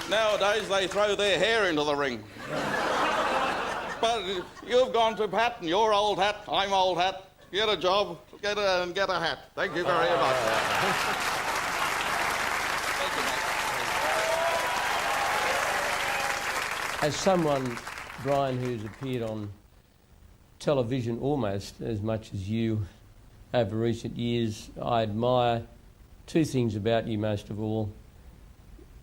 Nowadays, they throw their hair into the ring. But you've gone to hat, and you're old hat, I'm old hat. Get a job, get a hat. Thank you very much. As someone, Brian, who's appeared on television almost as much as you over recent years, I admire two things about you most of all.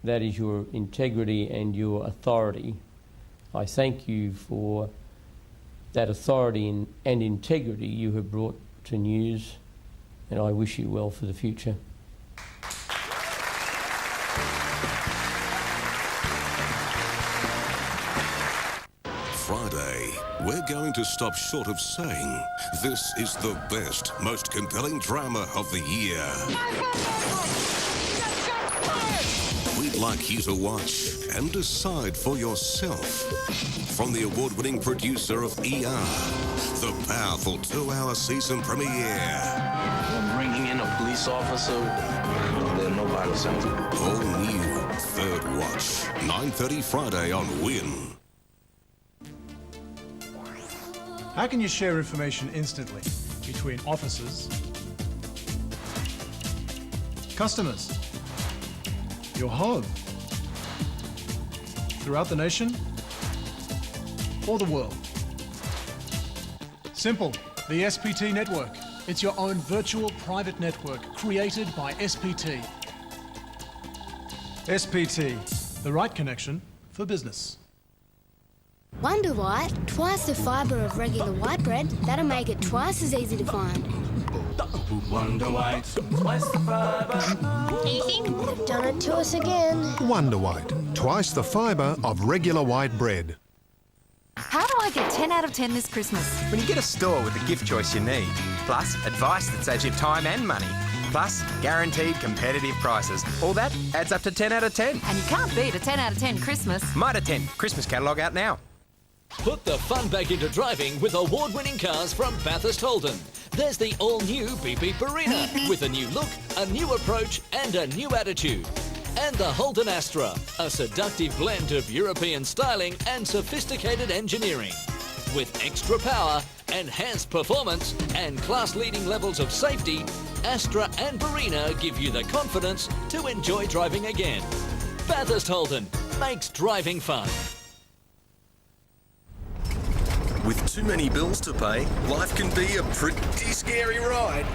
That is your integrity and your authority. I thank you for that authority and integrity you have brought to news, and I wish you well for the future. Friday, we're going to stop short of saying this is the best, most compelling drama of the year. We'd like you to watch and decide for yourself. From the award-winning producer of ER, the powerful 2-hour season premiere. I'm bringing in a police officer. Then nobody sends him. All new Third Watch, 9:30 Friday on Win. How can you share information instantly between officers, customers, your home, throughout the nation, or the world? Simple. The SPT network. It's your own virtual private network created by SPT. SPT, the right connection for business. Wonder White, twice the fibre of regular white bread. That'll make it twice as easy to find. Wonder White, twice the fibre. Easy. They've done it to us again. Wonder White, twice the fibre of regular white bread. How do I get 10 out of 10 this Christmas? When you get a store with the gift choice you need, plus advice that saves you time and money, plus guaranteed competitive prices. All that adds up to 10 out of 10. And you can't beat a 10 out of 10 Christmas. Mitre 10, Christmas catalogue out now. Put the fun back into driving with award-winning cars from Bathurst Holden. There's the all-new Beep Beep Barina with a new look, a new approach and a new attitude. And the Holden Astra, a seductive blend of European styling and sophisticated engineering. With extra power, enhanced performance and class-leading levels of safety, Astra and Barina give you the confidence to enjoy driving again. Bathurst Holden makes driving fun. With too many bills to pay, life can be a pretty scary ride.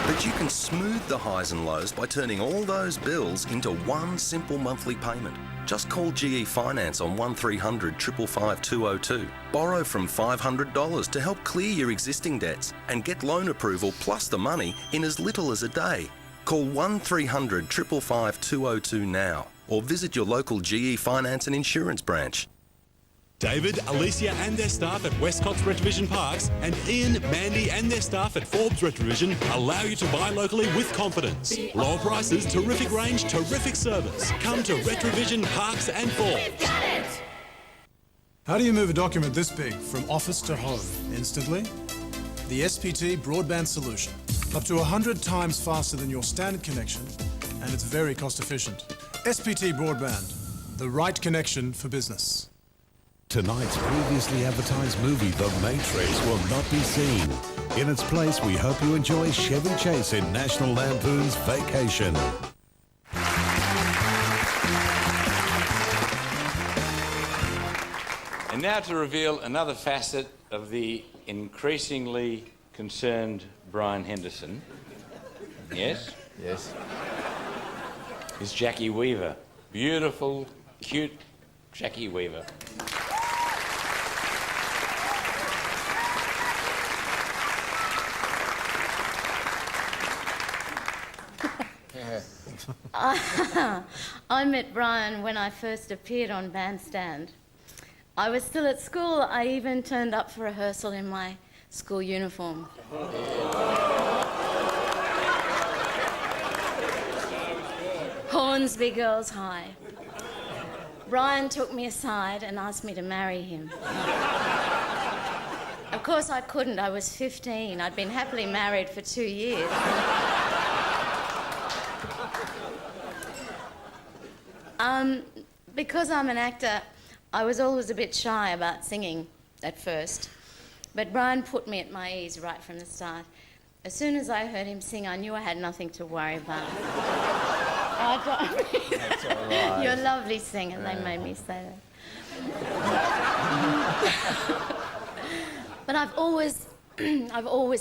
But you can smooth the highs and lows by turning all those bills into one simple monthly payment. Just call GE Finance on 1300 555 202. Borrow from $500 to help clear your existing debts and get loan approval plus the money in as little as a day. Call 1300 555 202 now or visit your local GE Finance and Insurance branch. David, Alicia and their staff at Westcott's Retrovision Parks and Ian, Mandy and their staff at Forbes Retrovision allow you to buy locally with confidence. Low prices, terrific range, terrific service. Come to Retrovision Parks and Forbes. How do you move a document this big from office to home instantly? The SPT broadband solution. Up to 100 times faster than your standard connection, and it's very cost efficient. SPT broadband, the right connection for business. Tonight's previously advertised movie, The Matrix, will not be seen. In its place, we hope you enjoy Chevy Chase in National Lampoon's Vacation. And now to reveal another facet of the increasingly concerned Brian Henderson. Yes? Yes. Is Jackie Weaver. Beautiful, cute Jackie Weaver. I met Brian when I first appeared on Bandstand. I was still at school. I even turned up for rehearsal in my school uniform. Hornsby Girls High. Brian took me aside and asked me to marry him. Of course I couldn't. I was 15. I'd been happily married for 2 years. Because I'm an actor, I was always a bit shy about singing at first. But Brian put me at my ease right from the start. As soon as I heard him sing, I knew I had nothing to worry about. That's all right. You're a lovely singer, they made me say that. But I've always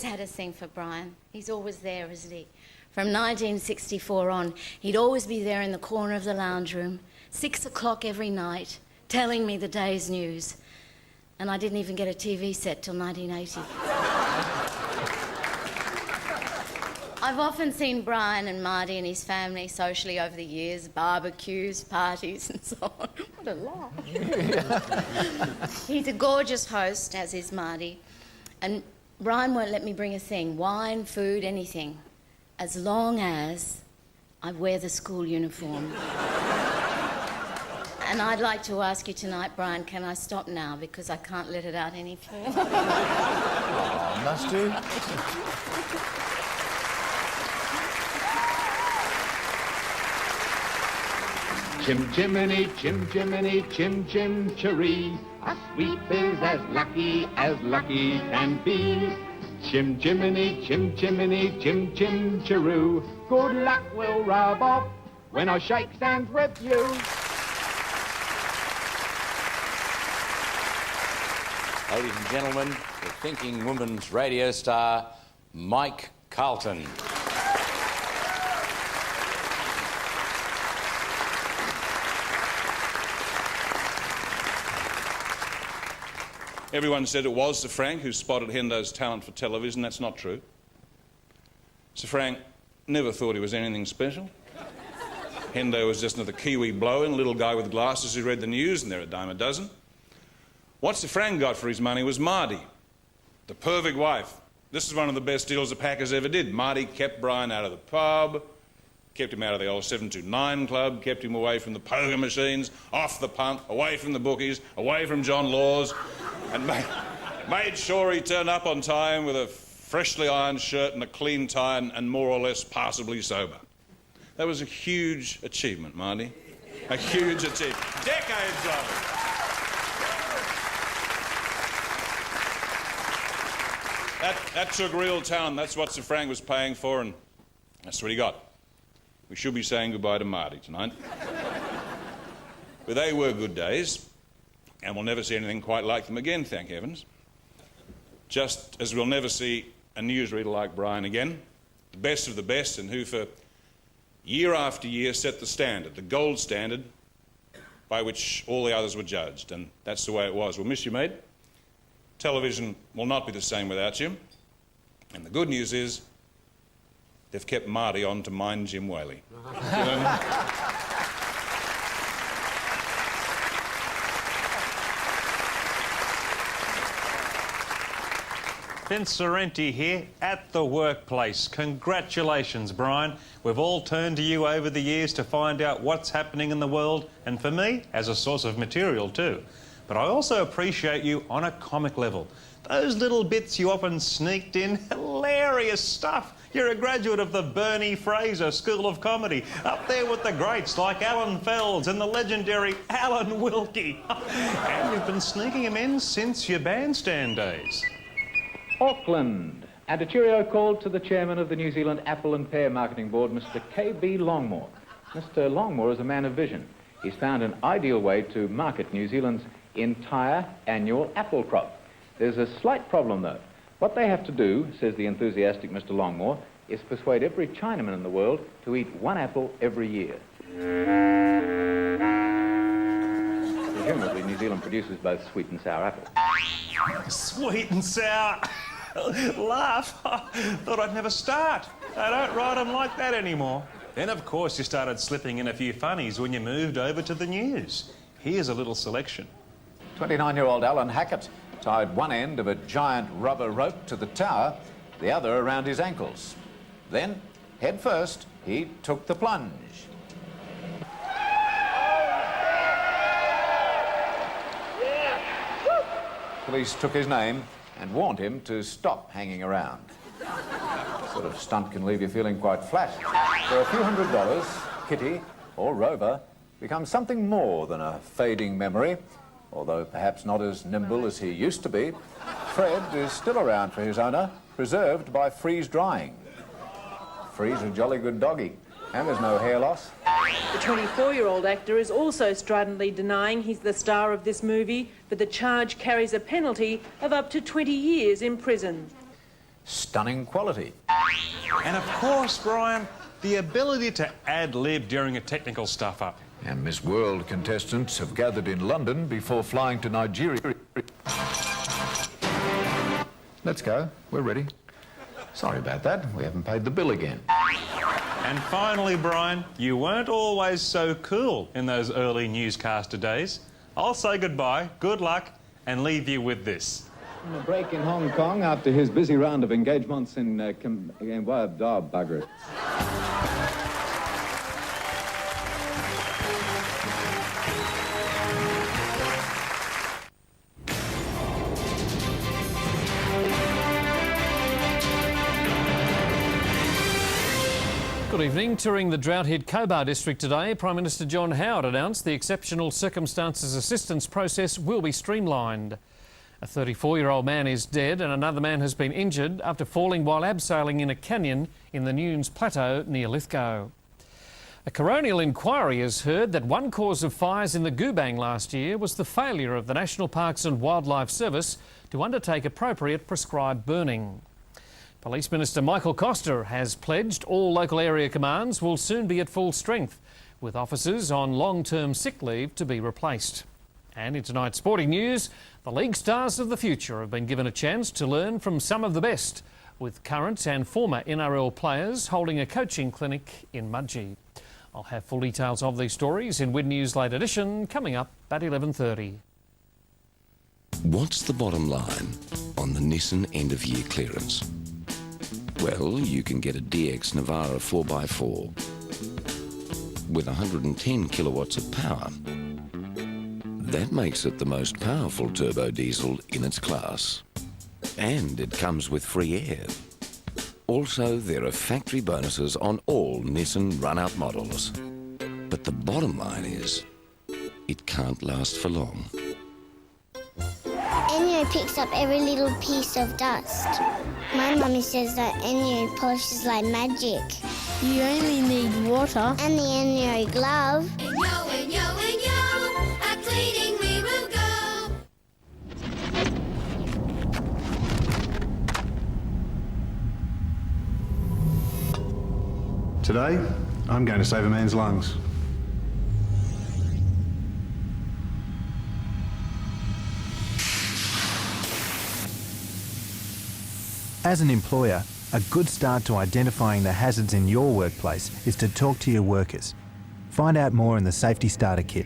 had a thing for Brian. He's always there, isn't he? From 1964 on, he'd always be there in the corner of the lounge room, 6 o'clock every night, telling me the day's news. And I didn't even get a TV set till 1980. I've often seen Brian and Marty and his family socially over the years, barbecues, parties and so on. What a laugh. He's a gorgeous host, as is Marty. And Brian won't let me bring a thing, wine, food, anything, as long as I wear the school uniform. And I'd like to ask you tonight, Brian, can I stop now? Because I can't let it out any further. Oh, must you? Chim Jiminy, Chim Jiminy, Chim Chim Cheree. A sweep is as lucky can be. Chim Jiminy, Chim Jiminy, Chim Chim Cheroo. Good luck will rub off when I shake hands with you. Ladies and gentlemen, the thinking woman's radio star, Mike Carlton. Everyone said it was Sir Frank who spotted Hendo's talent for television. That's not true. Sir Frank never thought he was anything special. Hendo was just another Kiwi bloke, little guy with glasses who read the news, and they're a dime a dozen. What Sir Frank got for his money was Marty, the perfect wife. This is one of the best deals the Packers ever did. Marty kept Brian out of the pub, kept him out of the old 729 club, kept him away from the poker machines, off the punt, away from the bookies, away from John Laws, and made sure he turned up on time with a freshly ironed shirt and a clean tie and more or less passably sober. That was a huge achievement, Marty. A huge achievement. Decades of it. That took real talent. That's what Sir Frank was paying for, and that's what he got. We should be saying goodbye to Marty tonight. But they were good days, and we'll never see anything quite like them again, thank heavens. Just as we'll never see a newsreader like Brian again, the best of the best, and who for year after year set the standard, the gold standard, by which all the others were judged. And that's the way it was. We'll miss you, mate. Television will not be the same without you. And the good news is they've kept Marty on to mind Jim Whaley. Vince Sorrenti here at the workplace. Congratulations, Brian. We've all turned to you over the years to find out what's happening in the world, and for me, as a source of material too. But I also appreciate you on a comic level. Those little bits you often sneaked in, hilarious stuff. You're a graduate of the Bernie Fraser School of Comedy, up there with the greats like Alan Fels and the legendary Alan Wilkie. And you've been sneaking them in since your bandstand days. Auckland. And a cheerio call to the chairman of the New Zealand Apple and Pear Marketing Board, Mr. K.B. Longmore. Mr. Longmore is a man of vision. He's found an ideal way to market New Zealand's entire annual apple crop. There's a slight problem, though. What they have to do, says the enthusiastic Mr. Longmore, is persuade every Chinaman in the world to eat one apple every year. Presumably, New Zealand produces both sweet and sour apples. Sweet and sour. Laugh. Thought I'd never start. I don't write them like that anymore. Then, of course, you started slipping in a few funnies when you moved over to the news. Here's a little selection. 29-year-old Alan Hackett tied one end of a giant rubber rope to the tower, the other around his ankles. Then, head first, he took the plunge. Police took his name and warned him to stop hanging around. Sort of stunt can leave you feeling quite flat. For a few $100s, Kitty, or Rover, becomes something more than a fading memory, although perhaps not as nimble as he used to be. Fred is still around for his owner, preserved by freeze-drying. Free's a jolly good doggy, and there's no hair loss. The 24-year-old actor is also stridently denying he's the star of this movie, but the charge carries a penalty of up to 20 years in prison. Stunning quality. And of course, Brian, the ability to ad-lib during a technical stuff-up. And Miss World contestants have gathered in London before flying to Nigeria. Let's go. We're ready. Sorry about that. We haven't paid the bill again. And finally, Brian, you weren't always so cool in those early newscaster days. I'll say goodbye, good luck, and leave you with this. A break in Hong Kong after his busy round of engagements in bugger it. Good evening. Touring the drought-hit Cobar district today, Prime Minister John Howard announced the Exceptional Circumstances Assistance process will be streamlined. A 34-year-old man is dead and another man has been injured after falling while abseiling in a canyon in the Nunes Plateau near Lithgow. A coronial inquiry has heard that one cause of fires in the Goobang last year was the failure of the National Parks and Wildlife Service to undertake appropriate prescribed burning. Police Minister Michael Coster has pledged all local area commands will soon be at full strength, with officers on long-term sick leave to be replaced. And in tonight's sporting news, the league stars of the future have been given a chance to learn from some of the best, with current and former NRL players holding a coaching clinic in Mudgee. I'll have full details of these stories in Win News Late Edition coming up at 11:30. What's the bottom line on the Nissan end-of-year clearance? Well, you can get a DX Navara 4x4 with 110 kilowatts of power. That makes it the most powerful turbo diesel in its class. And it comes with free air. Also, there are factory bonuses on all Nissan run-out models. But the bottom line is, it can't last for long. Ennio picks up every little piece of dust. My mummy says that Ennio polishes like magic. You only need water and the Ennio glove. Ennio, Ennio, Ennio, a cleaning we will go. Today, I'm going to save a man's lungs. As an employer, a good start to identifying the hazards in your workplace is to talk to your workers. Find out more in the Safety Starter Kit.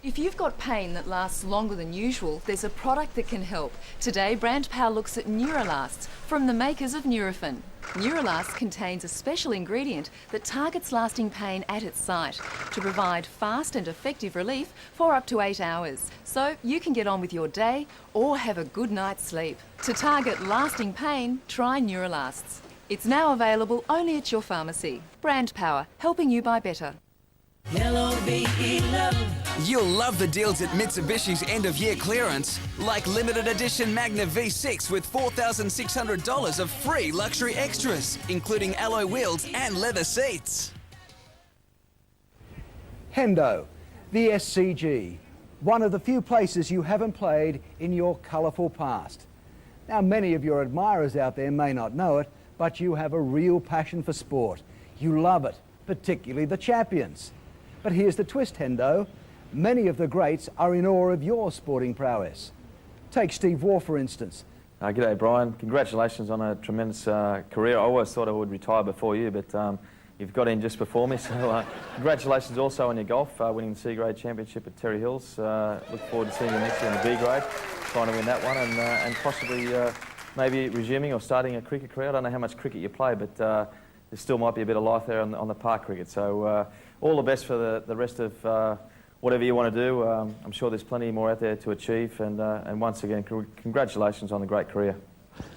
If you've got pain that lasts longer than usual, there's a product that can help. Today, Brand Power looks at Neurolasts from the makers of Nurofen. Neurolast contains a special ingredient that targets lasting pain at its site to provide fast and effective relief for up to 8 hours, so you can get on with your day or have a good night's sleep. To target lasting pain, try Neurolasts. It's now available only at your pharmacy. Brand Power, helping you buy better. You'll love the deals at Mitsubishi's end-of-year clearance, like limited edition Magna V6 with $4,600 of free luxury extras, including alloy wheels and leather seats. Hendo, the SCG, one of the few places you haven't played in your colourful past. Now, many of your admirers out there may not know it, but you have a real passion for sport. You love it, particularly the champions. But here's the twist, Hendo. Many of the greats are in awe of your sporting prowess. Take Steve Waugh, for instance. G'day, Brian. Congratulations on a tremendous career. I always thought I would retire before you, but you've got in just before me. So congratulations also on your golf, winning the C-Grade Championship at Terry Hills. Look forward to seeing you next year in the B-Grade, trying to win that one, and possibly maybe resuming or starting a cricket career. I don't know how much cricket you play, but there still might be a bit of life there on the park cricket. So all the best for the rest of whatever you want to do. I'm sure there's plenty more out there to achieve, and once again, congratulations on the great career.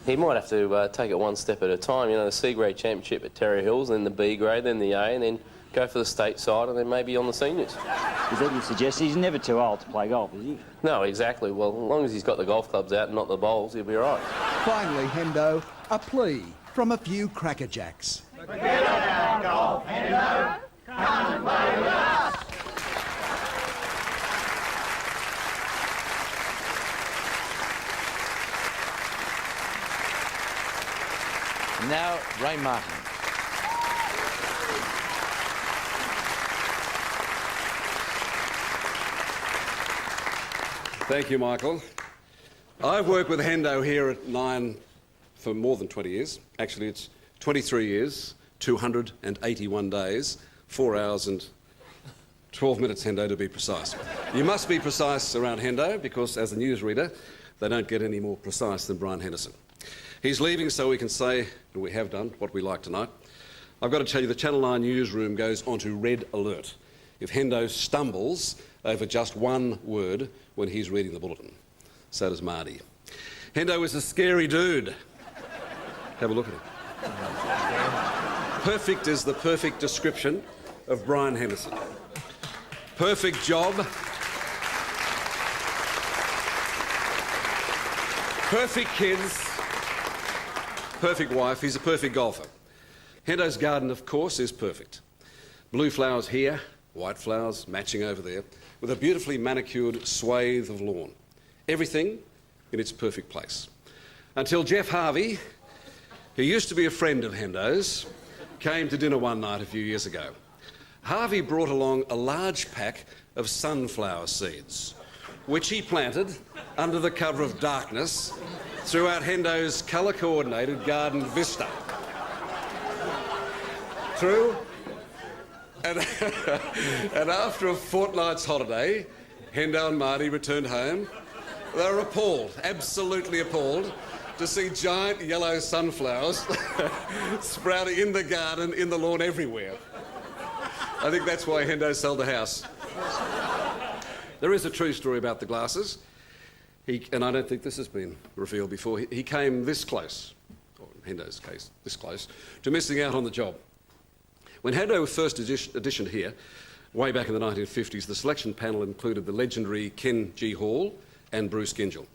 He might have to take it one step at a time. You know, the C-Grade Championship at Terry Hills, then the B-Grade, then the A, and then go for the state side, and then maybe on the seniors. Is that you suggest? He's never too old to play golf, is he? No, exactly. Well, as long as he's got the golf clubs out and not the bowls, he'll be all right. Finally, Hendo, a plea from a few crackerjacks. Forget about golf, Hendo. Come and play with us. Now, Ray Martin. Thank you, Michael. I've worked with Hendo here at 9 for more than 20 years. Actually, it's 23 years, 281 days, 4 hours and 12 minutes, Hendo, to be precise. You must be precise around Hendo because, as a newsreader, they don't get any more precise than Brian Henderson. He's leaving so we can say, and we have done, what we like tonight. I've got to tell you, the Channel 9 newsroom goes onto red alert if Hendo stumbles over just one word when he's reading the bulletin. So does Marty. Hendo is a scary dude. Have a look at him. Perfect is the perfect description of Brian Henderson. Perfect job. Perfect kids. Perfect wife. He's a perfect golfer. Hendo's garden, of course, is perfect. Blue flowers here, white flowers matching over there, with a beautifully manicured swathe of lawn. Everything in its perfect place. Until Jeff Harvey, who used to be a friend of Hendo's, came to dinner one night a few years ago. Harvey brought along a large pack of sunflower seeds, which he planted under the cover of darkness throughout Hendo's colour-coordinated garden vista. True. And after a fortnight's holiday, Hendo and Marty returned home. They were appalled, absolutely appalled, to see giant yellow sunflowers sprouting in the garden, in the lawn, everywhere. I think that's why Hendo sold the house. There is a true story about the glasses. And I don't think this has been revealed before. He came this close, or in Hendo's case, this close, to missing out on the job. When Hendo was first auditioned here, way back in the 1950s, the selection panel included the legendary Ken G. Hall and Bruce Gingell.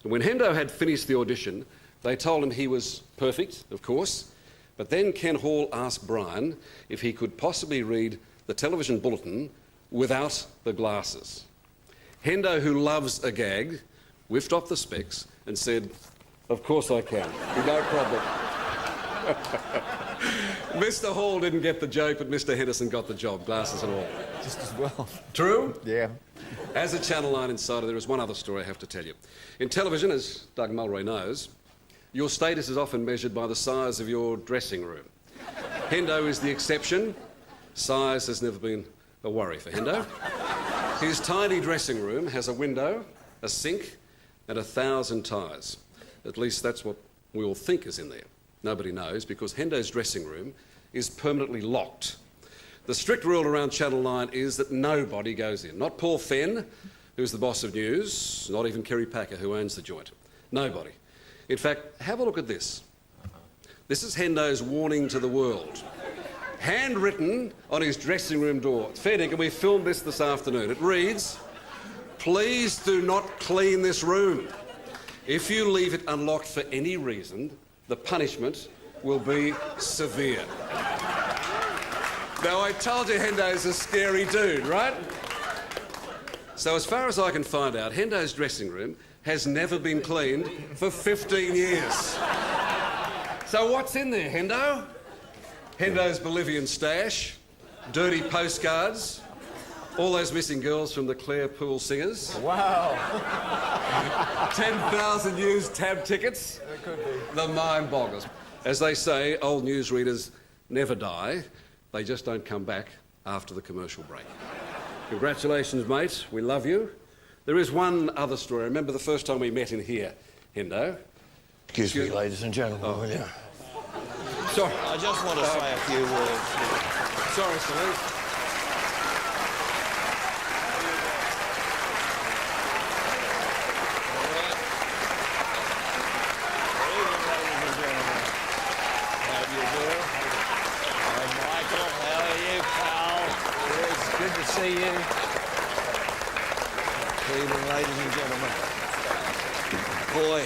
And when Hendo had finished the audition, they told him he was perfect, of course, but then Ken Hall asked Brian if he could possibly read the television bulletin without the glasses. Hendo, who loves a gag, whiffed off the specs and said, Of course I can. No problem. Mr. Hall didn't get the joke, but Mr. Henderson got the job, glasses and all. Just as well. True? Yeah. As a Channel 9 insider, there is one other story I have to tell you. In television, as Doug Mulray knows, your status is often measured by the size of your dressing room. Hendo is the exception. Size has never been a worry for Hendo. His tiny dressing room has a window, a sink, and 1,000 ties. At least that's what we all think is in there. Nobody knows, because Hendo's dressing room is permanently locked. The strict rule around Channel 9 is that nobody goes in. Not Paul Fenn, who's the boss of news, not even Kerry Packer, who owns the joint. Nobody. In fact, have a look at this. This is Hendo's warning to the world. Handwritten on his dressing room door. It's fair dinkum, we filmed this afternoon. It reads, "Please do not clean this room. If you leave it unlocked for any reason, the punishment will be severe." Now, I told you Hendo's a scary dude, right? So as far as I can find out, Hendo's dressing room has never been cleaned for 15 years. So what's in there, Hendo? Hendo's Bolivian stash, dirty postcards, all those missing girls from the Clare Pool Singers. Wow. 10,000 used tab tickets. It could be. The mind boggles. As they say, old newsreaders never die. They just don't come back after the commercial break. Congratulations, mate. We love you. There is one other story. Remember the first time we met in here, Hendo? Excuse me, ladies and gentlemen, will you? Sorry. I just want to say a few words. Sorry, Salute. See you. Good evening, ladies and gentlemen. Boy,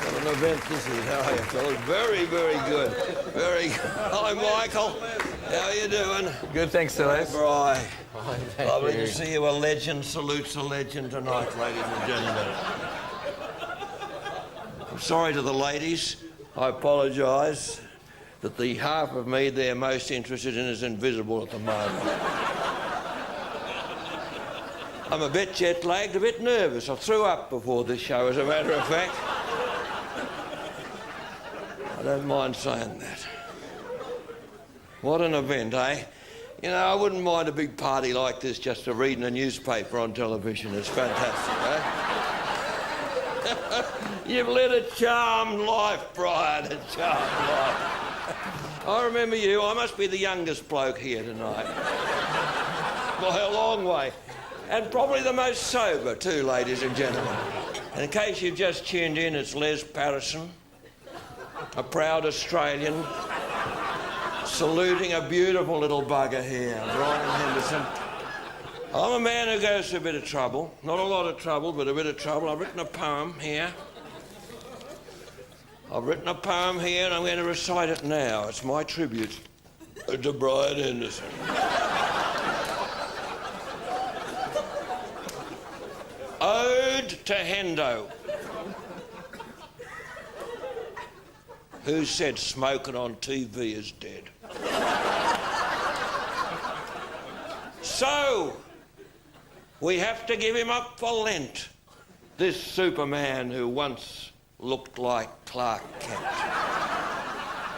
what an event this is. How are you, fellas? Very, very good. Very good. Hi, Michael. How are you doing? Good, thanks, Celeste. Right. Lovely you. to see you. A legend salutes a legend tonight, ladies and gentlemen. I'm sorry to the ladies. I apologise that the half of me they're most interested in is invisible at the moment. I'm a bit jet-lagged, a bit nervous. I threw up before this show, as a matter of fact. I don't mind saying that. What an event, eh? You know, I wouldn't mind a big party like this just to read in a newspaper on television. It's fantastic, eh? You've led a charmed life, Brian, a charmed life. I remember you. I must be the youngest bloke here tonight. By a long way. And probably the most sober, too, ladies and gentlemen. And in case you've just tuned in, it's Les Patterson, a proud Australian, saluting a beautiful little bugger here, Brian Henderson. I'm a man who goes through a bit of trouble. Not a lot of trouble, but a bit of trouble. I've written a poem here. I've written a poem here, and I'm going to recite it now. It's my tribute to Brian Henderson. Ode to Hendo. Who said smoking on TV is dead? So, we have to give him up for Lent. This Superman who once looked like Clark Kent.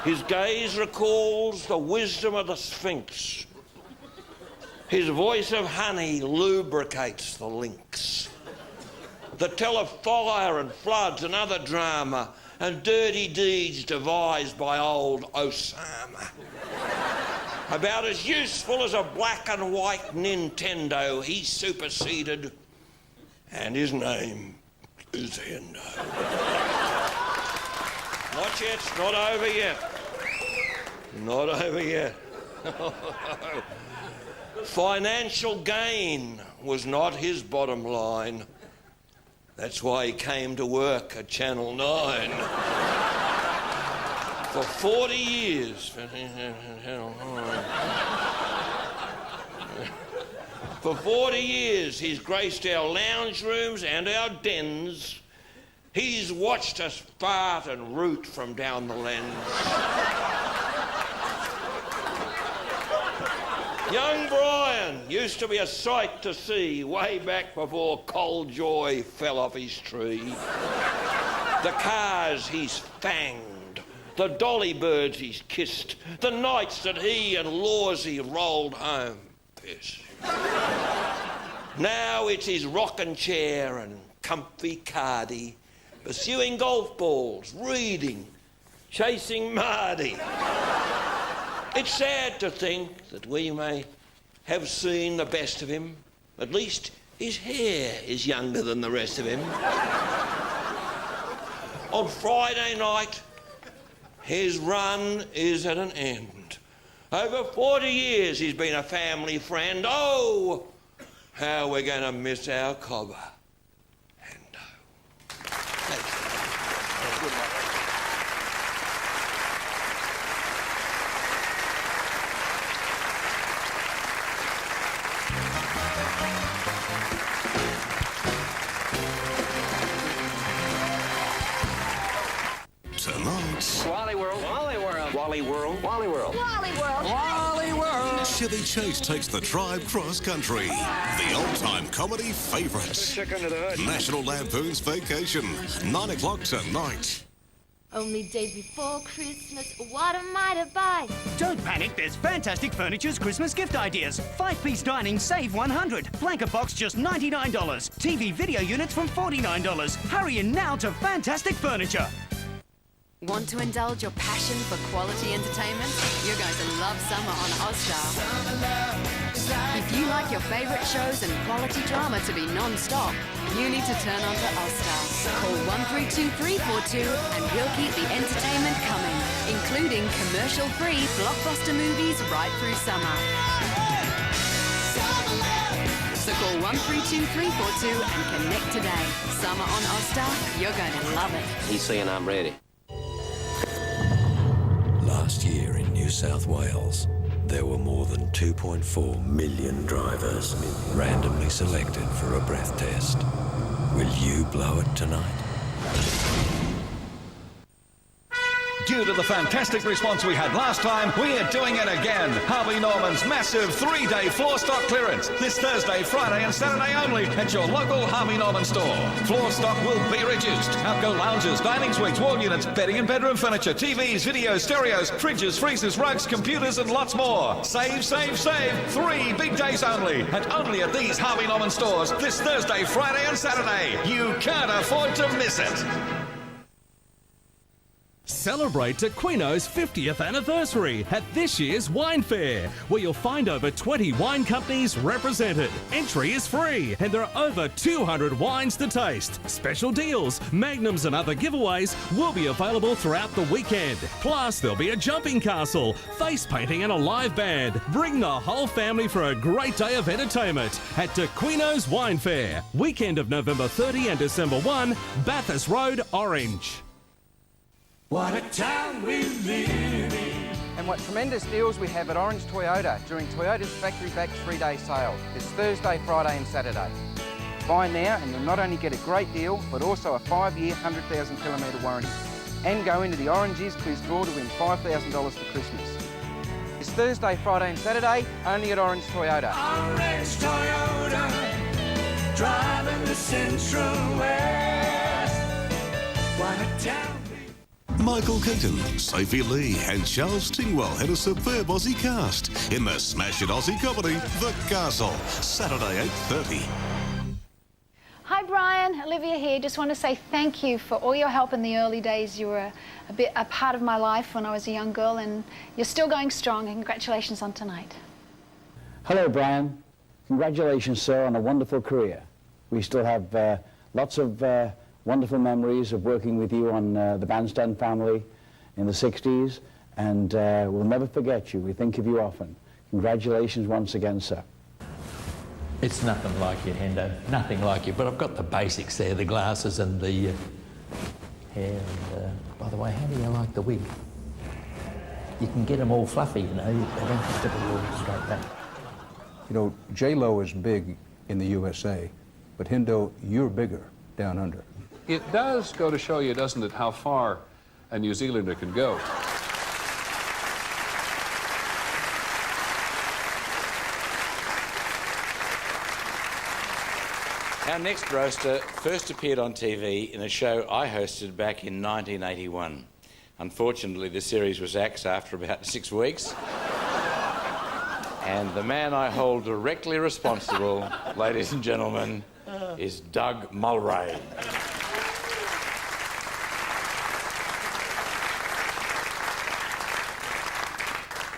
His gaze recalls the wisdom of the Sphinx. His voice of honey lubricates the lynx. That tell of fire and floods and other drama and dirty deeds devised by old Osama. About as useful as a black and white Nintendo, he superseded, and his name is Hendo. Not yet, it's not over yet. Not over yet. Financial gain was not his bottom line. That's why he came to work at Channel 9. For 40 years. For 40 years, he's graced our lounge rooms and our dens He's watched us fart and root from down the lens. Young Brian used to be a sight to see way back before cold joy fell off his tree. The cars he's fanged, the dolly birds he's kissed, the nights that he and Lawsy rolled home. Piss. Now it's his rocking chair and comfy cardie, pursuing golf balls, reading, chasing Mardy. It's sad to think that we may have seen the best of him. At least his hair is younger than the rest of him. On Friday night, his run is at an end. Over 40 years he's been a family friend. Oh, how we're going to miss our cobber, Hendo. Thanks. Good luck. Tonight, Wally World. Wally World. Wally World. Wally World. Wally World. Wally World. Chevy Chase takes the tribe cross country. The old-time comedy favourites. Check under the hood. National Lampoon's Vacation. 9 o'clock tonight. Only days before Christmas, what am I to buy? Don't panic, there's Fantastic Furniture's Christmas gift ideas. 5-piece dining, save $100. Blanket box, just $99. TV video units from $49. Hurry in now to Fantastic Furniture. Want to indulge your passion for quality entertainment? You're going to love summer on Ozstar. If you like your favourite shows and quality drama to be non-stop, you need to turn on to Ozstar. Call 132342 and we'll keep the entertainment coming, including commercial-free blockbuster movies right through summer. So call 132342 and connect today. Summer on Ozstar, you're going to love it. He's saying I'm ready. Last year in New South Wales, there were more than 2.4 million drivers randomly selected for a breath test. Will you blow it tonight? Due to the fantastic response we had last time, we're doing it again. Harvey Norman's massive 3-day floor stock clearance. This Thursday, Friday and Saturday only at your local Harvey Norman store. Floor stock will be reduced. Outgo lounges, dining suites, wall units, bedding and bedroom furniture, TVs, videos, stereos, fridges, freezers, rugs, computers and lots more. Save, save, save. 3 big days only. And only at these Harvey Norman stores this Thursday, Friday and Saturday. You can't afford to miss it. Celebrate Tequino's 50th anniversary at this year's Wine Fair, where you'll find over 20 wine companies represented. Entry is free, and there are over 200 wines to taste. Special deals, magnums and other giveaways will be available throughout the weekend. Plus, there'll be a jumping castle, face painting and a live band. Bring the whole family for a great day of entertainment at Tequino's Wine Fair. Weekend of November 30 and December 1, Bathurst Road, Orange. What a time we live in. And what tremendous deals we have at Orange Toyota during Toyota's Factory Back 3-day sale this Thursday, Friday and Saturday. Buy now and you'll not only get a great deal, but also a 5-year, 100,000 kilometre warranty. And go into the Orange Is Quiz draw to win $5,000 for Christmas. This Thursday, Friday and Saturday, only at Orange Toyota. Orange Toyota, driving the Central West. What a town. Michael Keaton, Sophie Lee and Charles Tingwell had a superb Aussie cast in the smash hit Aussie comedy, The Castle, Saturday 8:30. Hi Brian, Olivia here. Just want to say thank you for all your help in the early days. You were a part of my life when I was a young girl, and you're still going strong, and congratulations on tonight. Hello Brian, congratulations sir on a wonderful career. We still have lots of wonderful memories of working with you on the Bandstand family in the 60s, and we'll never forget you. We think of you often. Congratulations once again, sir. It's nothing like you, Hendo. Nothing like you. But I've got the basics there, the glasses and the hair. And, by the way, how do you like the wig? You can get them all fluffy, you know. They don't have to be all straight back. You know, J-Lo is big in the USA, but Hendo, you're bigger down under. It does go to show you, doesn't it, how far a New Zealander can go. Our next roaster first appeared on TV in a show I hosted back in 1981. Unfortunately, the series was axed after about 6 weeks. And the man I hold directly responsible, ladies and gentlemen, is Doug Mulray.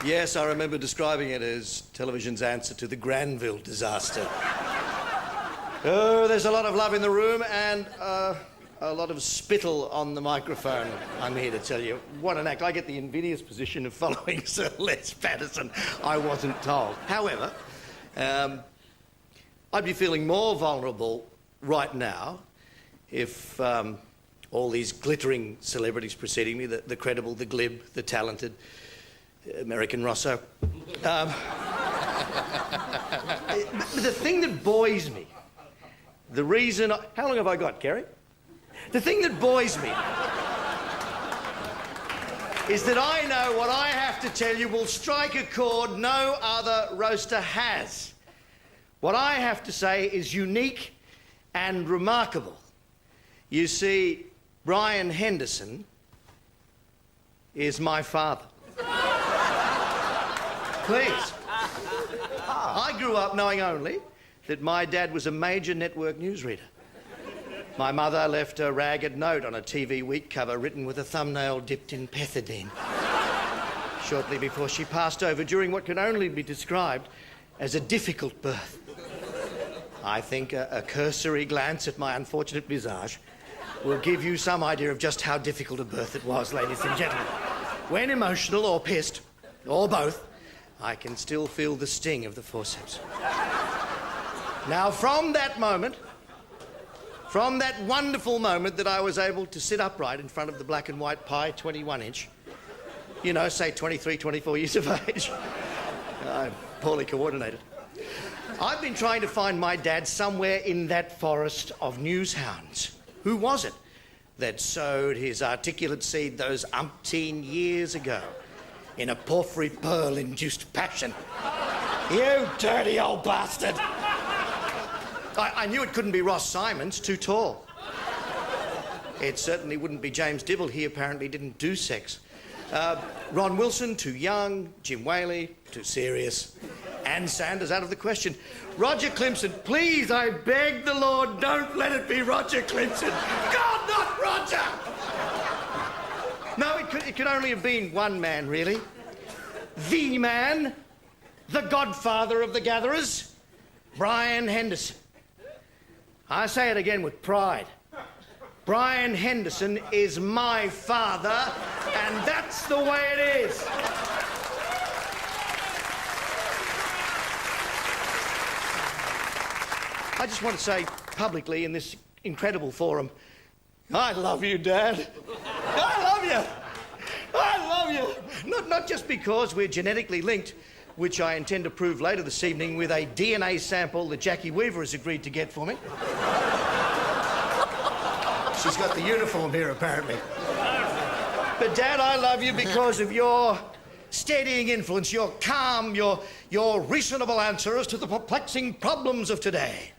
Yes, I remember describing it as television's answer to the Granville disaster. Oh, there's a lot of love in the room and a lot of spittle on the microphone, I'm here to tell you. What an act. I get the invidious position of following Sir Les Patterson. I wasn't told. However, I'd be feeling more vulnerable right now if all these glittering celebrities preceding me, the credible, the glib, the talented, American Rosso. The thing that buoys me, the reason... How long have I got, Kerry? The thing that buoys me is that I know what I have to tell you will strike a chord no other roaster has. What I have to say is unique and remarkable. You see, Brian Henderson is my father. Please. I grew up knowing only that my dad was a major network newsreader. My mother left a ragged note on a TV week cover written with a thumbnail dipped in pethidine shortly before she passed over during what can only be described as a difficult birth. I think a cursory glance at my unfortunate visage will give you some idea of just how difficult a birth it was, ladies and gentlemen. When emotional or pissed, or both, I can still feel the sting of the forceps. Now, from that wonderful moment that I was able to sit upright in front of the black and white Pi 21-inch, you know, say 23, 24 years of age, I'm poorly coordinated, I've been trying to find my dad somewhere in that forest of news hounds. Who was it that sowed his articulate seed those umpteen years ago in a porphyry pearl-induced passion? You dirty old bastard! I knew it couldn't be Ross Simons, too tall. It certainly wouldn't be James Dibble. He apparently didn't do sex. Ron Wilson, too young. Jim Whaley, too serious. Ann Sanders, out of the question. Roger Clemson, please, I beg the Lord, don't let it be Roger Clemson. God, not Roger! No, it could only have been one man, really. The man, the godfather of the gatherers, Brian Henderson. I say it again with pride. Brian Henderson is my father, and that's the way it is. I just want to say publicly in this incredible forum, I love you, Dad. I love you. I love you. Not just because we're genetically linked, which I intend to prove later this evening with a DNA sample that Jackie Weaver has agreed to get for me. She's got the uniform here, apparently. But, Dad, I love you because of your steadying influence, your calm, your reasonable answers to the perplexing problems of today.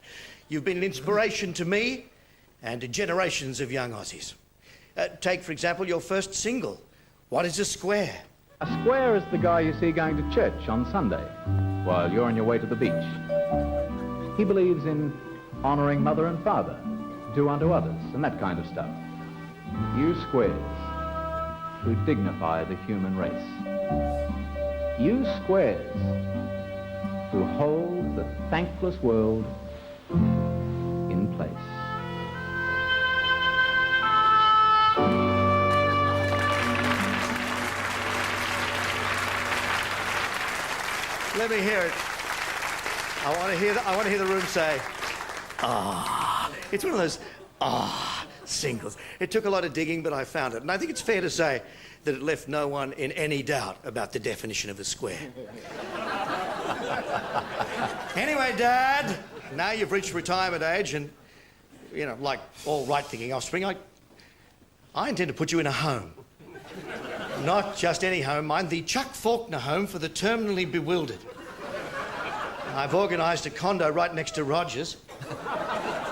You've been an inspiration to me and to generations of young Aussies. Take, for example, your first single, What is a Square? A square is the guy you see going to church on Sunday while you're on your way to the beach. He believes in honouring mother and father, do unto others, and that kind of stuff. Use squares to dignify the human race. Use squares to hold the thankless world in place. Let me hear it. I want to hear the room say, ah. It's one of those singles. It took a lot of digging, but I found it. And I think it's fair to say that it left no one in any doubt about the definition of a square. Anyway, Dad, now you've reached retirement age and you know, like all right-thinking offspring, I intend to put you in a home. Not just any home, mind, the Chuck Faulkner home for the terminally bewildered. I've organised a condo right next to Rogers.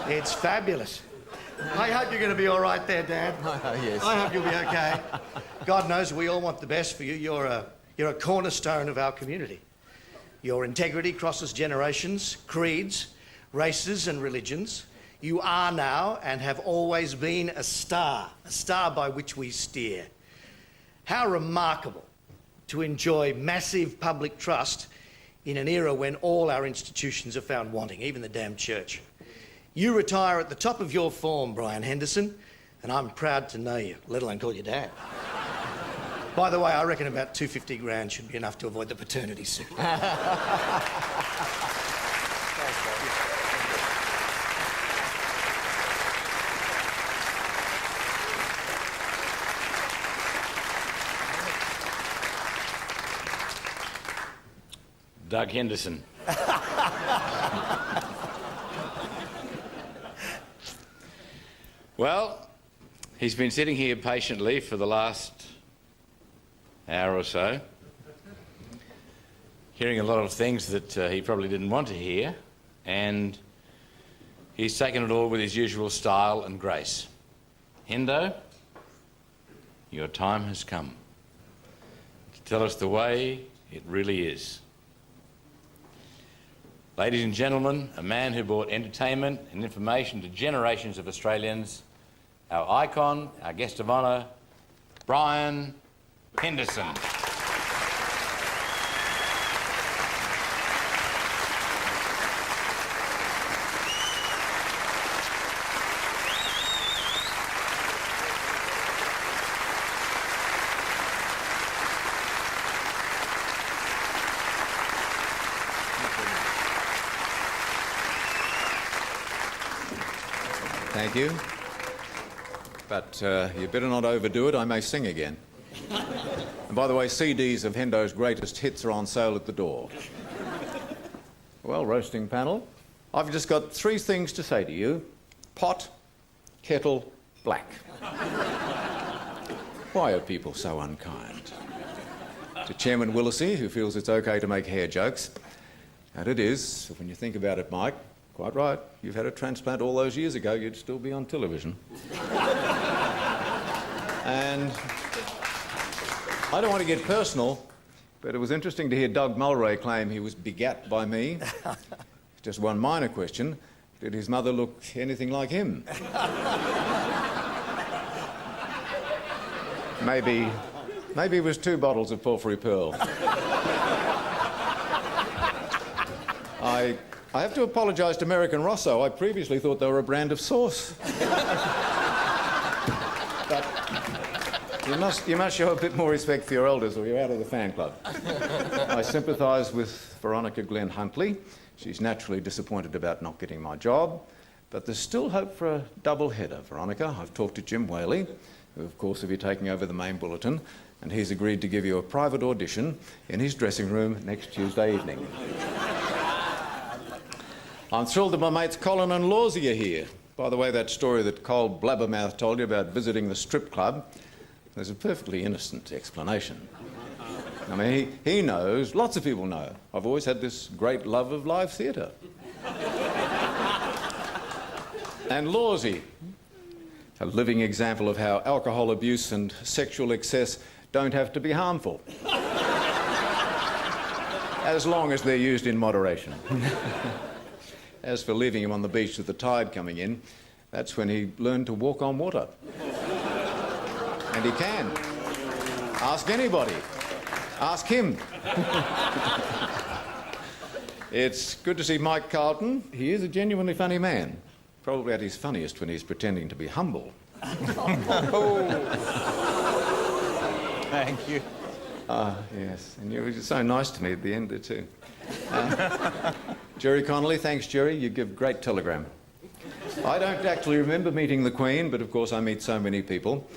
It's fabulous. I hope you're going to be all right there, Dad. Yes. I hope you'll be okay. God knows we all want the best for you. You're a cornerstone of our community. Your integrity crosses generations, creeds, races and religions. You are now and have always been a star by which we steer. How remarkable to enjoy massive public trust in an era when all our institutions are found wanting, even the damn church. You retire at the top of your form, Brian Henderson, and I'm proud to know you, let alone call you Dad. By the way, I reckon about 250 grand should be enough to avoid the paternity suit. Doug Henderson. Well, he's been sitting here patiently for the last hour or so, hearing a lot of things that he probably didn't want to hear, and he's taken it all with his usual style and grace. Hendo, your time has come to tell us the way it really is. Ladies and gentlemen, a man who brought entertainment and information to generations of Australians, our icon, our guest of honour, Brian Henderson. Thank you. But you better not overdo it, I may sing again. And by the way, CDs of Hendo's greatest hits are on sale at the door. Well, roasting panel, I've just got 3 things to say to you. Pot, kettle, black. Why are people so unkind? To Chairman Willisey, who feels it's okay to make hair jokes. And it is, when you think about it, Mike. Quite right. You've had a transplant all those years ago, you'd still be on television. And I don't want to get personal, but it was interesting to hear Doug Mulray claim he was begat by me. Just one minor question. Did his mother look anything like him? Maybe it was 2 bottles of Porphyry Pearl. I have to apologise to American Rosso. I previously thought they were a brand of sauce. But you must show a bit more respect for your elders or you're out of the fan club. I sympathise with Veronica Glenn Huntley. She's naturally disappointed about not getting my job. But there's still hope for a double header, Veronica. I've talked to Jim Whaley, who of course will be taking over the main bulletin, and he's agreed to give you a private audition in his dressing room next Tuesday evening. I'm thrilled that my mates Colin and Lawsey are here. By the way, that story that Cole Blabbermouth told you about visiting the strip club, there's a perfectly innocent explanation. I mean, he knows, lots of people know, I've always had this great love of live theatre. And Lawsey, a living example of how alcohol abuse and sexual excess don't have to be harmful. As long as they're used in moderation. As for leaving him on the beach with the tide coming in, that's when he learned to walk on water. And he can. Ask anybody. Ask him. It's good to see Mike Carlton. He is a genuinely funny man. Probably at his funniest when he's pretending to be humble. Thank you. Ah, yes. And you were so nice to me at the end there, too. Jerry Connolly, thanks, Jerry. You give great telegram. I don't actually remember meeting the Queen, but of course I meet so many people.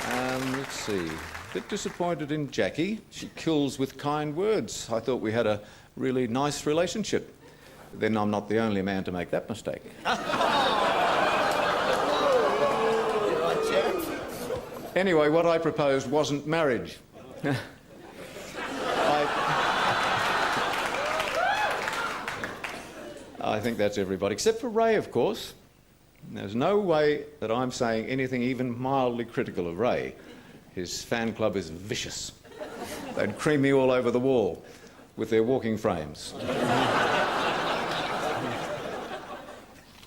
And let's see. bit disappointed in Jackie. She kills with kind words. I thought we had a really nice relationship. Then I'm not the only man to make that mistake. Anyway, what I proposed wasn't marriage. I think that's everybody, except for Ray, of course. There's no way that I'm saying anything even mildly critical of Ray. His fan club is vicious. They'd cream me all over the wall with their walking frames.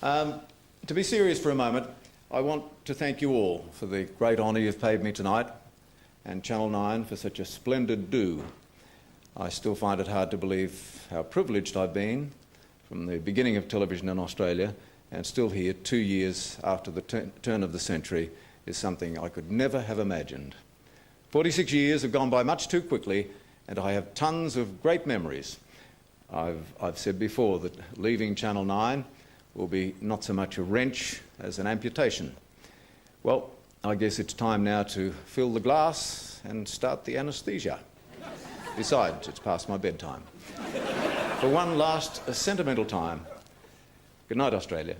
To be serious for a moment, I want to thank you all for the great honour you've paid me tonight, and Channel 9 for such a splendid do. I still find it hard to believe how privileged I've been from the beginning of television in Australia, and still here 2 years after the turn of the century is something I could never have imagined. 46 years have gone by much too quickly, and I have tons of great memories. I've said before that leaving Channel 9 will be not so much a wrench as an amputation. Well, I guess it's time now to fill the glass and start the anaesthesia. Besides, it's past my bedtime. For one last sentimental time, good night, Australia.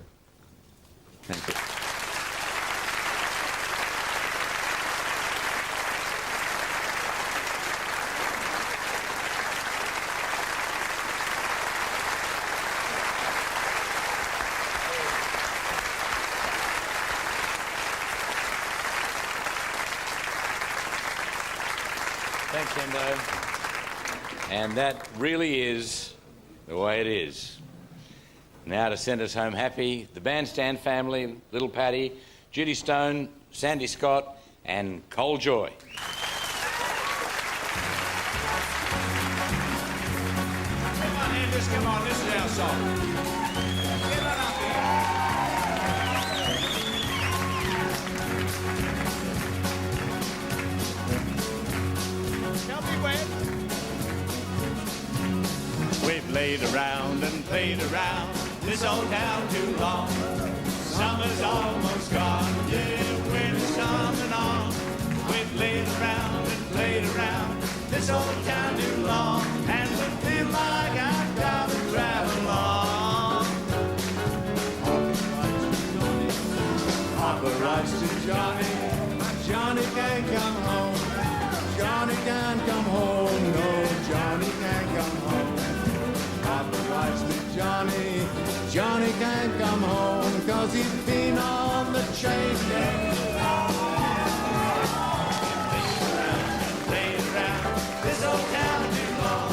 Thank you. Thanks, Hendo. And that really is the way it is. Now to send us home happy, the Bandstand family, Little Paddy, Judy Stone, Sandy Scott and Cole Joy. Come on, Anders, come on, this is our song. Get right up there. Don't be wet. We've played around and played around this old town too long. Summer's almost gone, yeah, winter's coming on. We've played around and played around this old town too long, and we feel like I've got to travel on. Papa writes to Johnny, Johnny can't come home. Johnny can't come home, no, Johnny can't come home. Papa writes to Johnny, Johnny can't come home, 'cause he's been on the train. Played around this old town too long.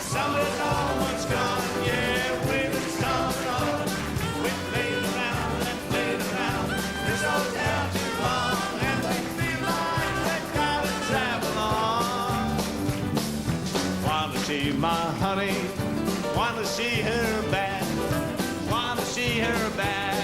Summer's almost gone, yeah, winter's coming on. We played around and played around this old town too long, and we feel like we gotta travel on. Wanna see my honey, wanna see her back, wanna see her back.